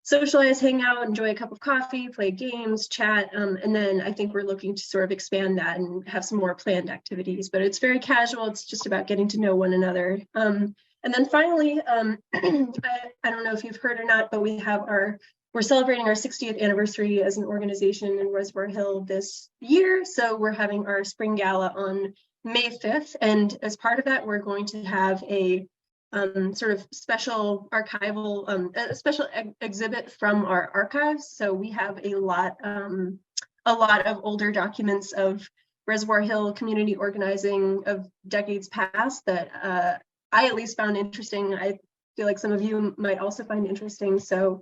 [SPEAKER 14] socialize, hang out, enjoy a cup of coffee, play games, chat. And then I think we're looking to sort of expand that and have some more planned activities, but it's very casual. It's just about getting to know one another. And then finally, I don't know if you've heard or not, but we're celebrating our 60th anniversary as an organization in Reservoir Hill this year. So we're having our spring gala on May 5th. And as part of that, we're going to have a sort of special archival, a special exhibit from our archives. So we have a lot of older documents of Reservoir Hill community organizing of decades past that I at least found interesting. I feel like some of you might also find interesting. So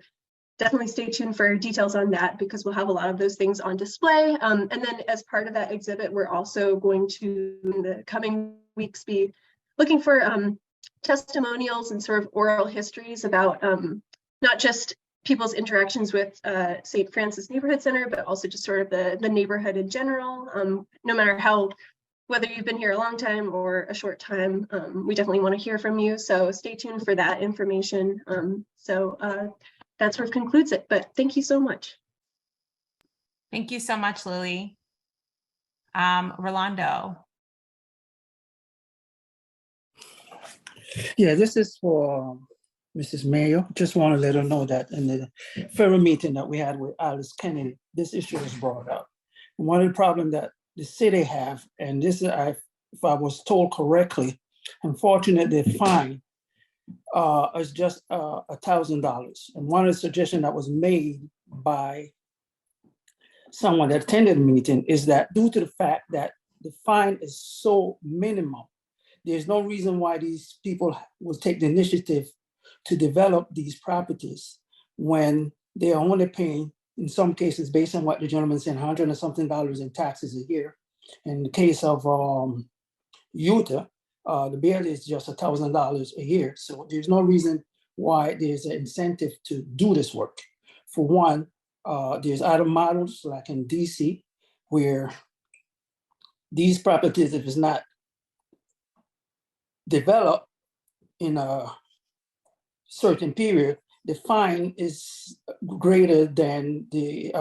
[SPEAKER 14] definitely stay tuned for details on that, because we'll have a lot of those things on display. And then as part of that exhibit, we're also going to, in the coming weeks, be looking for testimonials and sort of oral histories about not just people's interactions with St. Francis Neighborhood Center, but also just sort of the neighborhood in general. No matter whether you've been here a long time or a short time, we definitely want to hear from you. So stay tuned for that information. That sort of concludes it, but thank you so much.
[SPEAKER 1] Thank you so much, Lily. Rolando.
[SPEAKER 7] Yeah, this is for Mrs. Mayo. Just want to let her know that in the federal meeting that we had with Alice Kennedy, this issue was brought up. And one of the problems that the city have, and this is, if I was told correctly, unfortunately, the fine is just $1,000. And one of the suggestions that was made by someone that attended the meeting is that due to the fact that the fine is so minimal, there's no reason why these people will take the initiative to develop these properties when they are only paying, in some cases, based on what the gentleman said, $100 and something in taxes a year. In the case of Utah, the bill is just $1,000 a year. So there's no reason why there's an incentive to do this work. For one, there's other models like in DC, where these properties, if it's not developed in a certain period, the fine is greater than the,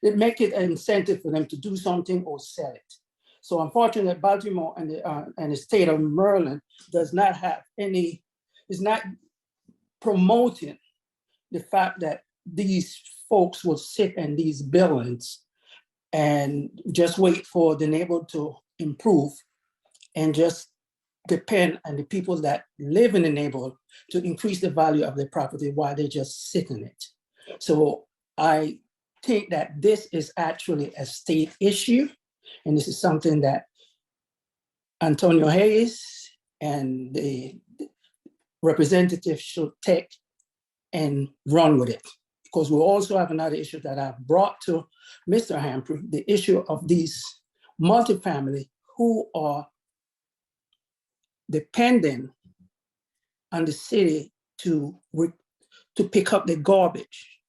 [SPEAKER 7] it make it an incentive for them to do something or sell it. So unfortunately, Baltimore and the state of Maryland does not have any, is not promoting the fact that these folks will sit in these buildings and just wait for the neighborhood to improve and just depend on the people that live in the neighborhood to increase the value of their property while they just sit in it. So I think that this is actually a state issue. And this is something that Antonio Hayes and the representative should take and run with it. Because we also have another issue that I've brought to Mr. Humphrey, the issue of these multifamily who are dependent on the city to pick up the garbage.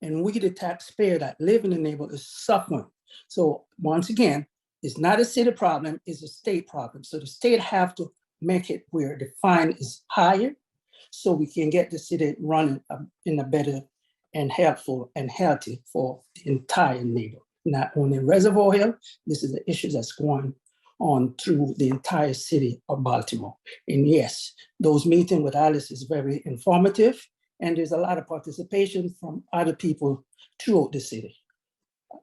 [SPEAKER 7] And we, the taxpayer that live in the neighborhood, is suffering. So once again, it's not a city problem, it's a state problem. So the state have to make it where the fine is higher so we can get the city running in a better and helpful and healthy for the entire neighborhood. Not only Reservoir Hill, this is the issue that's going on through the entire city of Baltimore. And yes, those meetings with Alice is very informative, and there's a lot of participation from other people throughout the city.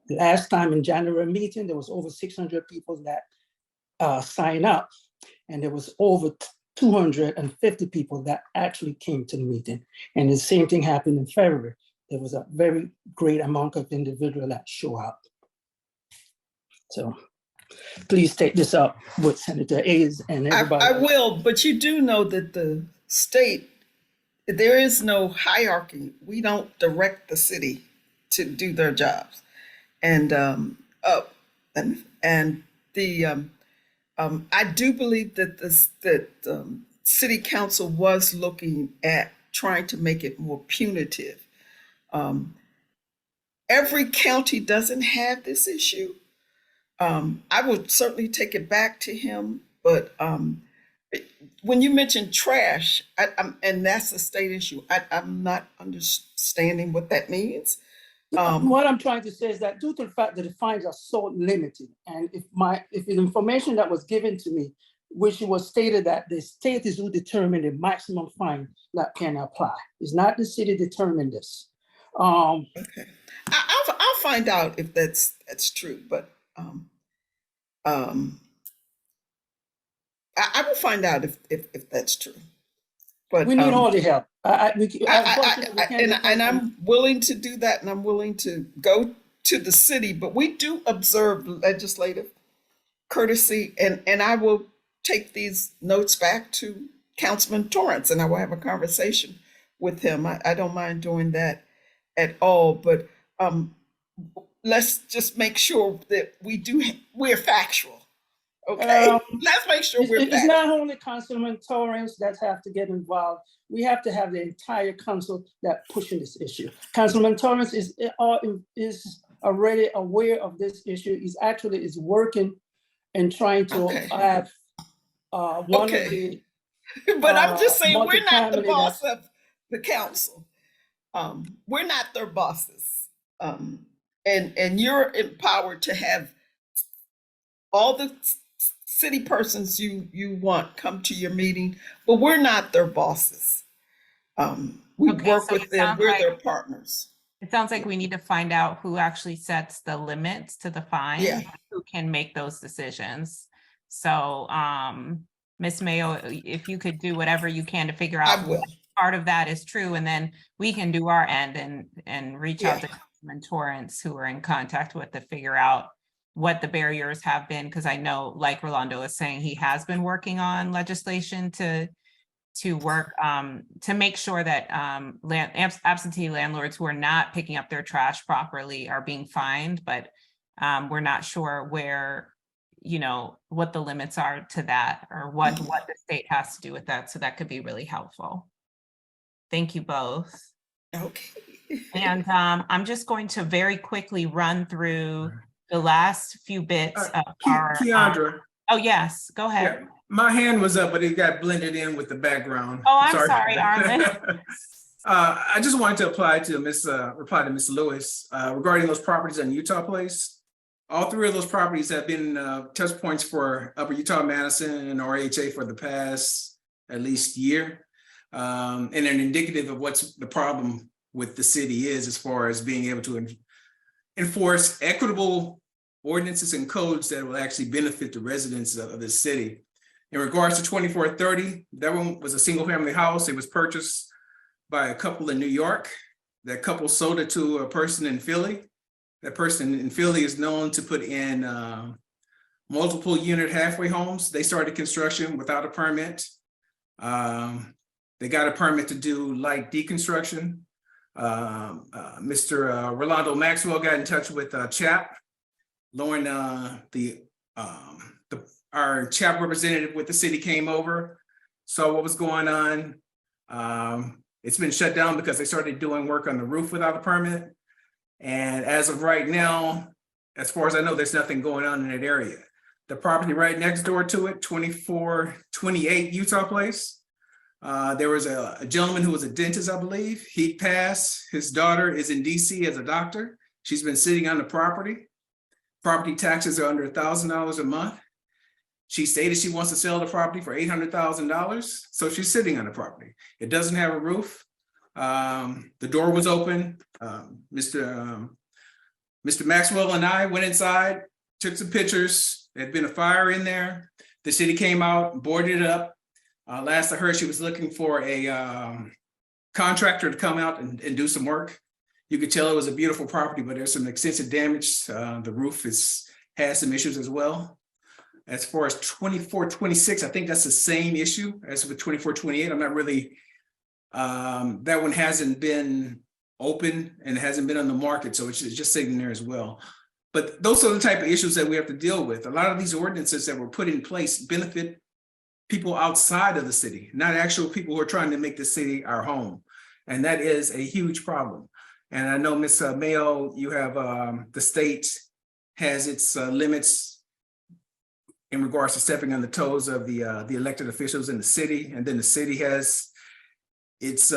[SPEAKER 7] Last time in January meeting, there was over 600 people that signed up, and there was over 250 people that actually came to the meeting. And the same thing happened in February. There was a very great amount of individuals that show up. So please take this up with Senator Hayes and everybody.
[SPEAKER 2] I will, but you do know that the state, there is no hierarchy. We don't direct the city to do their jobs. And I do believe that city council was looking at trying to make it more punitive. Every county doesn't have this issue. I would certainly take it back to him, but when you mention trash, and that's a state issue, I'm not understanding what that means.
[SPEAKER 7] What I'm trying to say is that due to the fact that the fines are so limited, and if the information that was given to me, which was stated that the state is who determine the maximum fine that can apply, it's not the city determine this.
[SPEAKER 2] Okay, I'll find out if that's true, but I will find out if that's true. But
[SPEAKER 7] We need all the help. Unfortunately, we can't depend on-
[SPEAKER 2] I'm willing to do that, and I'm willing to go to the city, but we do observe legislative courtesy, and I will take these notes back to Councilman Torrance, and I will have a conversation with him. I don't mind doing that at all, but let's just make sure that we're factual. Okay, let's make sure we're
[SPEAKER 7] It's
[SPEAKER 2] factual.
[SPEAKER 7] not only Councilman Torrance that have to get involved. We have to have the entire council that pushing this issue. Councilman Torrance is already aware of this issue. He's actually is working and trying to have one of the.
[SPEAKER 2] But I'm just saying, we're not the
[SPEAKER 7] multi-family
[SPEAKER 2] boss of the council. We're not their bosses. And you're empowered to have all the city persons you want come to your meeting, but we're not their bosses. We work with them, we're their partners.
[SPEAKER 1] It sounds like we need to find out who actually sets the limits to the fine,
[SPEAKER 2] Yeah.
[SPEAKER 1] who can make those decisions. So, Ms. Mayo, if you could do whatever you can to figure out
[SPEAKER 2] I will.
[SPEAKER 1] part of that is true, and then we can do our end and reach out to Councilman Torrance, who we're in contact with, to figure out what the barriers have been, because I know, like Rolando is saying, he has been working on legislation to work to make sure that absentee landlords who are not picking up their trash properly are being fined, but we're not sure where, what the limits are to that, or what the state has to do with that. So that could be really helpful. Thank you both.
[SPEAKER 2] Okay.
[SPEAKER 1] And I'm just going to very quickly run through the last few bits of our.
[SPEAKER 9] Keandra.
[SPEAKER 1] Oh, yes, go ahead.
[SPEAKER 9] Yeah, my hand was up, but it got blended in with the background.
[SPEAKER 1] Oh, I'm sorry, Arlen.
[SPEAKER 9] I just wanted to reply to Miss Lewis regarding those properties on Utah Place. All three of those properties have been touch points for Upper Utah Madison and RHA for the past at least year, and an indicative of what's the problem with the city is as far as being able to enforce equitable ordinances and codes that will actually benefit the residents of the city. In regards to 2430, that one was a single family house. It was purchased by a couple in New York. That couple sold it to a person in Philly. That person in Philly is known to put in multiple unit halfway homes. They started construction without a permit. They got a permit to do light deconstruction. Mr. Rolando Maxwell got in touch with CHAP. Lauren, our CHAP representative with the city came over, saw what was going on. It's been shut down because they started doing work on the roof without a permit. And as of right now, as far as I know, there's nothing going on in that area. The property right next door to it, 2428 Utah Place. There was a gentleman who was a dentist, I believe. He passed. His daughter is in DC as a doctor. She's been sitting on the property. Property taxes are under $1,000 a month. She stated she wants to sell the property for $800,000. So she's sitting on the property. It doesn't have a roof. The door was open. Mr. Maxwell and I went inside, took some pictures. There had been a fire in there. The city came out, boarded it up. Last I heard, she was looking for a contractor to come out and do some work. You could tell it was a beautiful property, but there's some extensive damage. The roof has some issues as well. As far as 2426, I think that's the same issue as with 2428. I'm not really, that one hasn't been open and hasn't been on the market, so it's just sitting there as well. But those are the type of issues that we have to deal with. A lot of these ordinances that were put in place benefit people outside of the city, not actual people who are trying to make the city our home. And that is a huge problem. And I know, Ms. Mayo, you have the state has its limits in regards to stepping on the toes of the elected officials in the city. And then the city has its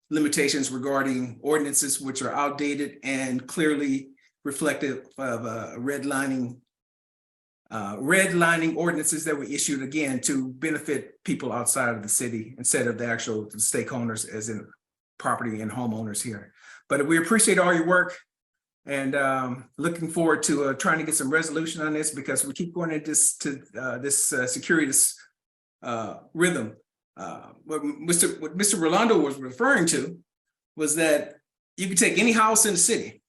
[SPEAKER 9] limitations regarding ordinances which are outdated and clearly reflective of redlining ordinances that were issued, again, to benefit people outside of the city instead of the actual stakeholders, as in property and homeowners here. But we appreciate all your work, and looking forward to trying to get some resolution on this, because we keep going into this securities rhythm What Mr. Rolando was referring to was that you could take any house in the city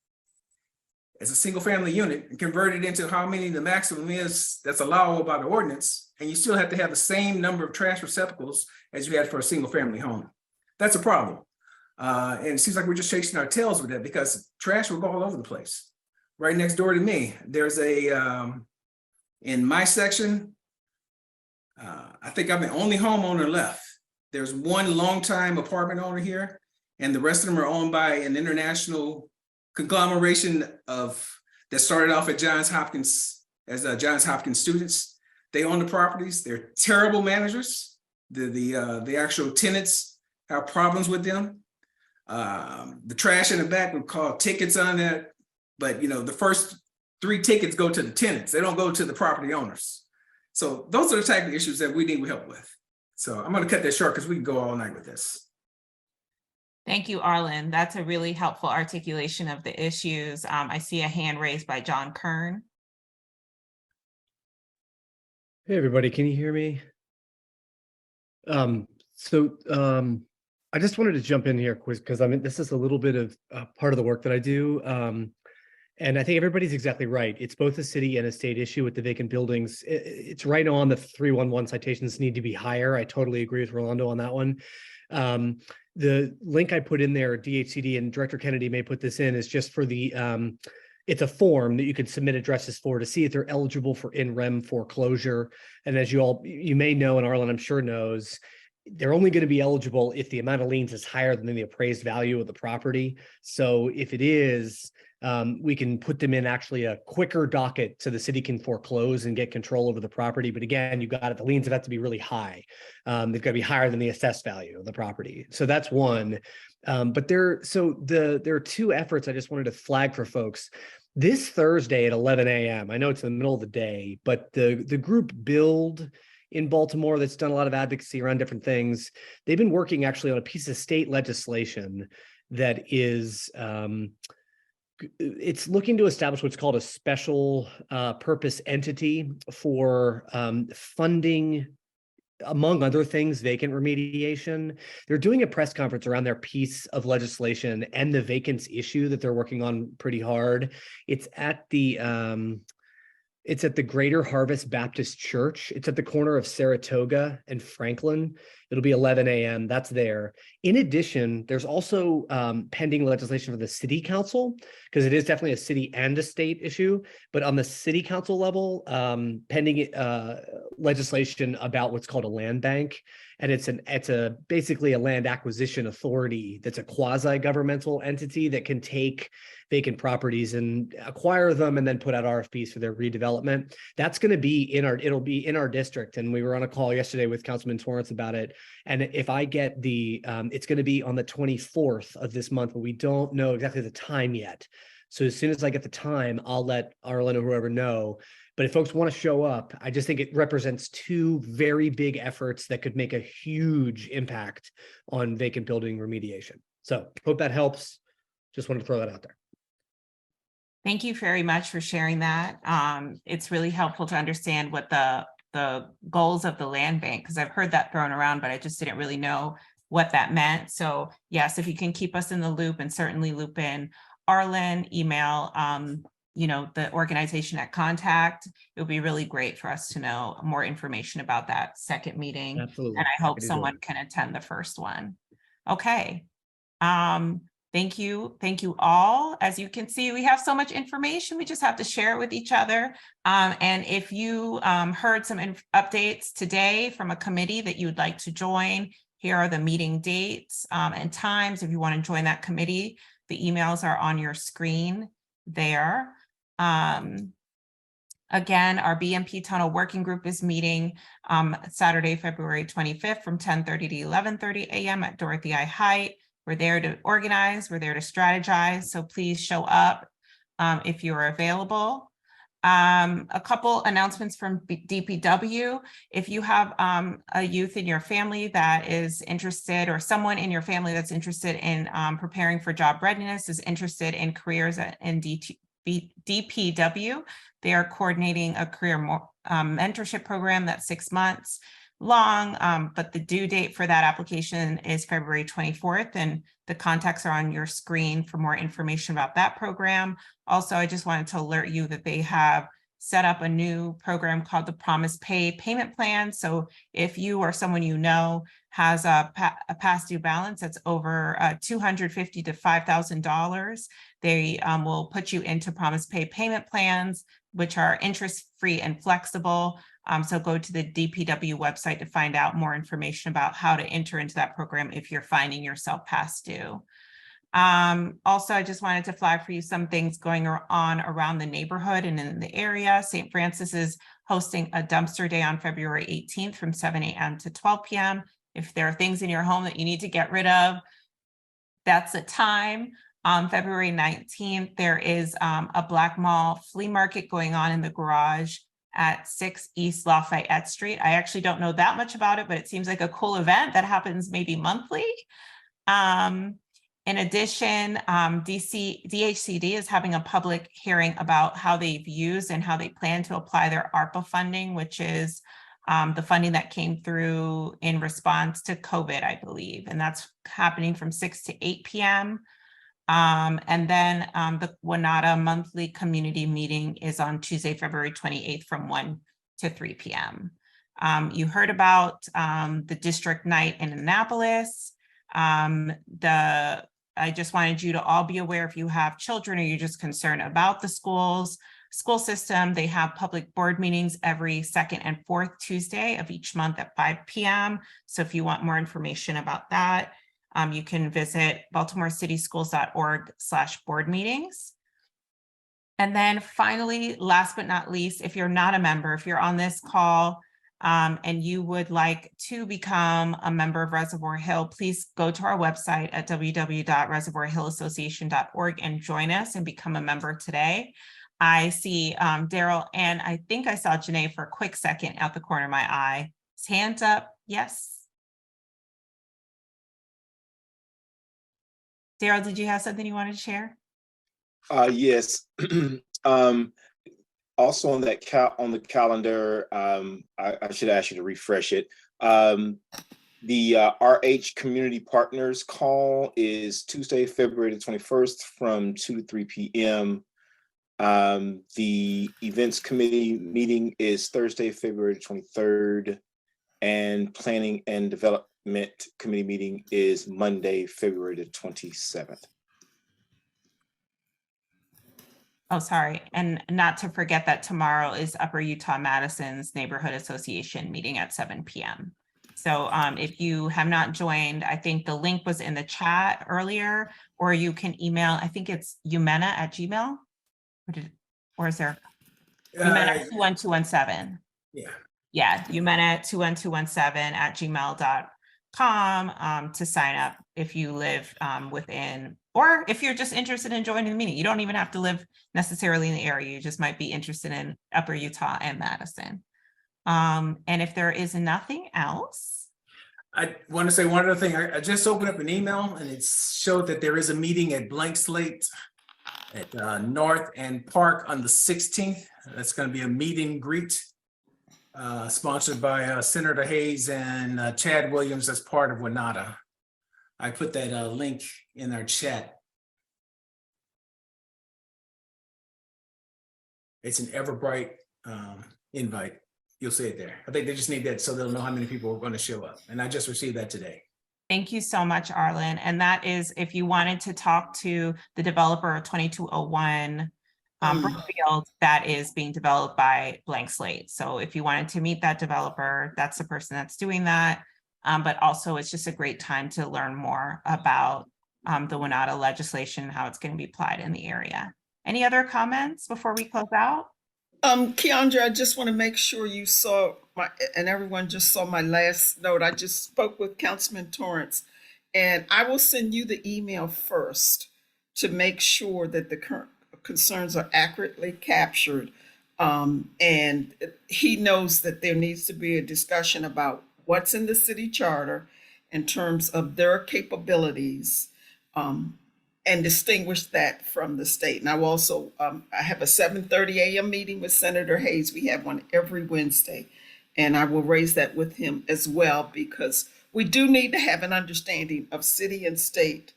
[SPEAKER 9] as a single family unit and convert it into how many the maximum is that's allowable by the ordinance, and you still have to have the same number of trash receptacles as you had for a single family home. That's a problem. And it seems like we're just chasing our tails with that because trash will go all over the place. Right next door to me, there's a, in my section, I think I'm the only homeowner left. There's one longtime apartment owner here, and the rest of them are owned by an international conglomeration that started off at Johns Hopkins as Johns Hopkins students. They own the properties. They're terrible managers. The actual tenants have problems with them. The trash in the back would call tickets on that, but the first 3 tickets go to the tenants. They don't go to the property owners. So those are the type of issues that we need help with. So I'm going to cut that short because we can go all night with this.
[SPEAKER 1] Thank you, Arlen. That's a really helpful articulation of the issues. I see a hand raised by John Kern.
[SPEAKER 15] Hey, everybody, can you hear me? I just wanted to jump in here because this is a little bit of part of the work that I do. And I think everybody's exactly right. It's both a city and a state issue with the vacant buildings. It's right on. The 311 citations need to be higher. I totally agree with Rolando on that one. The link I put in there, DHCD, and Director Kennedy may put this in, is just for the, it's a form that you can submit addresses for to see if they're eligible for in-rem foreclosure. And as you may know, and Arlen I'm sure knows, they're only going to be eligible if the amount of liens is higher than the appraised value of the property. So if it is, we can put them in actually a quicker docket so the city can foreclose and get control over the property. But again, you got it. The liens have to be really high. They've got to be higher than the assessed value of the property. So that's one. But there are 2 efforts I just wanted to flag for folks. This Thursday at 11 a.m., I know it's in the middle of the day, but the group Build in Baltimore that's done a lot of advocacy around different things, they've been working actually on a piece of state legislation that is it's looking to establish what's called a special purpose entity for funding, among other things, vacant remediation. They're doing a press conference around their piece of legislation and the vacants issue that they're working on pretty hard. It's at the Greater Harvest Baptist Church. It's at the corner of Saratoga and Franklin. It'll be 11 a.m. That's there. In addition, there's also pending legislation for the city council, because it is definitely a city and a state issue. But on the city council level, pending legislation about what's called a land bank. And it's basically a land acquisition authority that's a quasi-governmental entity that can take vacant properties and acquire them and then put out RFPs for their redevelopment. That's going to be it'll be in our district. And we were on a call yesterday with Councilman Torrance about it. And if I get it's going to be on the 24th of this month, but we don't know exactly the time yet. So as soon as I get the time, I'll let Arlen or whoever know. But if folks want to show up, I just think it represents 2 very big efforts that could make a huge impact on vacant building remediation. So hope that helps. Just wanted to throw that out there.
[SPEAKER 1] Thank you very much for sharing that. It's really helpful to understand what the goals of the land bank, because I've heard that thrown around, but I just didn't really know what that meant. So yes, if you can keep us in the loop and certainly loop in Arlen, email, the organization at contact, it would be really great for us to know more information about that second meeting.
[SPEAKER 15] Absolutely.
[SPEAKER 1] And I hope someone can attend the first one. Okay. Thank you all. As you can see, we have so much information. We just have to share it with each other. And if you heard some updates today from a committee that you'd like to join, here are the meeting dates and times. If you want to join that committee, the emails are on your screen there. Again, our BMP Tunnel Working Group is meeting Saturday, February 25th from 10:30 to 11:30 a.m. at Dorothy I. Height. We're there to organize, we're there to strategize, so please show up if you're available. A couple announcements from DPW. If you have a youth in your family that is interested, or someone in your family that's interested in preparing for job readiness, is interested in careers in DPW, they are coordinating a career mentorship program that's 6 months. long, but the due date for that application is February 24th, and the contacts are on your screen for more information about that program. Also, I just wanted to alert you that they have set up a new program called the Promise Pay Payment Plan. So if you or someone you know has a past due balance that's over $250 to $5,000, they will put you into Promise Pay payment plans, which are interest-free and flexible. So go to the DPW website to find out more information about how to enter into that program if you're finding yourself past due. Also, I just wanted to flag for you some things going on around the neighborhood and in the area. St. Francis is hosting a dumpster day on February 18th from 7 a.m. to 12 p.m. If there are things in your home that you need to get rid of, that's the time. On February 19th, there is a Black Mall flea market going on in the garage at 6 East Lafayette Street. I actually don't know that much about it, but it seems like a cool event that happens maybe monthly. In addition, DHCD is having a public hearing about how they've used and how they plan to apply their ARPA funding, which is the funding that came through in response to COVID, I believe. And that's happening from 6 to 8 p.m. And then the WNATA monthly community meeting is on Tuesday, February 28th from 1 to 3 p.m. You heard about the district night in Annapolis. I just wanted you to all be aware, if you have children or you're just concerned about the school system, they have public board meetings every second and fourth Tuesday of each month at 5 p.m. So if you want more information about that, you can visit baltimorecityschools.org/board meetings. And then finally, last but not least, if you're not a member, if you're on this call and you would like to become a member of Reservoir Hill, please go to our website at www.reservoirhillassociation.org and join us and become a member today. I see Daryl, and I think I saw Janae for a quick second out the corner of my eye. His hand's up. Yes. Daryl, did you have something you wanted to share?
[SPEAKER 11] Yes. Also on that on the calendar, I should ask you to refresh it. The RH Community Partners call is Tuesday, February the 21st from 2 to 3 p.m. The Events Committee meeting is Thursday, February the 23rd, and Planning and Development Committee meeting is Monday, February the 27th.
[SPEAKER 1] Oh, sorry. And not to forget that tomorrow is Upper Utah Madison's Neighborhood Association meeting at 7 p.m. So if you have not joined, I think the link was in the chat earlier, or you can email, I think it's umena@gmail. Or is there umena21217?
[SPEAKER 9] Yeah.
[SPEAKER 1] Yeah, umena21217@gmail.com to sign up if you live within, or if you're just interested in joining the meeting. You don't even have to live necessarily in the area. You just might be interested in Upper Utah and Madison. And if there is nothing else,
[SPEAKER 9] I want to say one other thing. I just opened up an email and it showed that there is a meeting at Blank Slate at North and Park on the 16th. That's going to be a meet and greet sponsored by Senator Hayes and Chad Williams as part of WNATA. I put that link in our chat. It's an Everbright invite. You'll see it there. I think they just need that so they'll know how many people are going to show up. And I just received that today.
[SPEAKER 1] thank you so much, Arlen. And that is if you wanted to talk to the developer of 2201 Brookfield, that is being developed by Blank Slate. So if you wanted to meet that developer, that's the person that's doing that. But also it's just a great time to learn more about the WNATA legislation, how it's going to be applied in the area. Any other comments before we close out?
[SPEAKER 2] Keandra, I just want to make sure you saw and everyone just saw my last note. I just spoke with Councilman Torrance, and I will send you the email first to make sure that the current concerns are accurately captured. And he knows that there needs to be a discussion about what's in the city charter in terms of their capabilities, and distinguish that from the state. And I will also, I have a 7:30 a.m. meeting with Senator Hayes. We have one every Wednesday. And I will raise that with him as well, because we do need to have an understanding of city and state,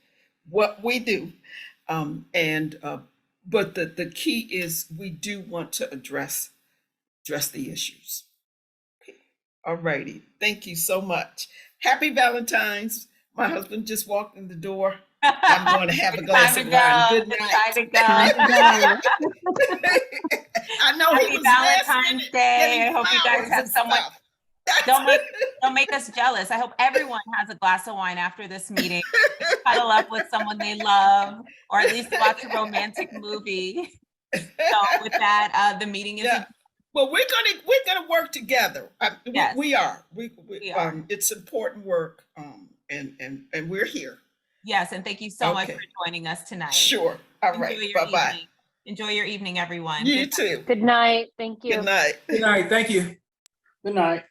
[SPEAKER 2] what we do. But the key is we do want to address the issues. All righty. Thank you so much. Happy Valentine's. My husband just walked in the door. I'm going to have a glass of wine. Good night. I know
[SPEAKER 1] Happy
[SPEAKER 2] he was
[SPEAKER 1] Valentine's Day. I hope you guys have someone.
[SPEAKER 2] someone.
[SPEAKER 1] Don't make us jealous. I hope everyone has a glass of wine after this meeting. Cuddle up with someone they love, or at least watch a romantic movie. So with that, the meeting is.
[SPEAKER 2] Yeah. Well, we're gonna work together.
[SPEAKER 1] Yes.
[SPEAKER 2] We are. We
[SPEAKER 1] are.
[SPEAKER 2] It's important work. And we're here.
[SPEAKER 1] Yes, and thank you so much
[SPEAKER 2] Okay.
[SPEAKER 1] for joining us tonight.
[SPEAKER 2] Sure. All right. Bye-bye.
[SPEAKER 1] Enjoy your evening, everyone.
[SPEAKER 2] You too.
[SPEAKER 6] Good night. Thank you.
[SPEAKER 2] Good night.
[SPEAKER 9] Good night. Thank you.
[SPEAKER 7] Good night.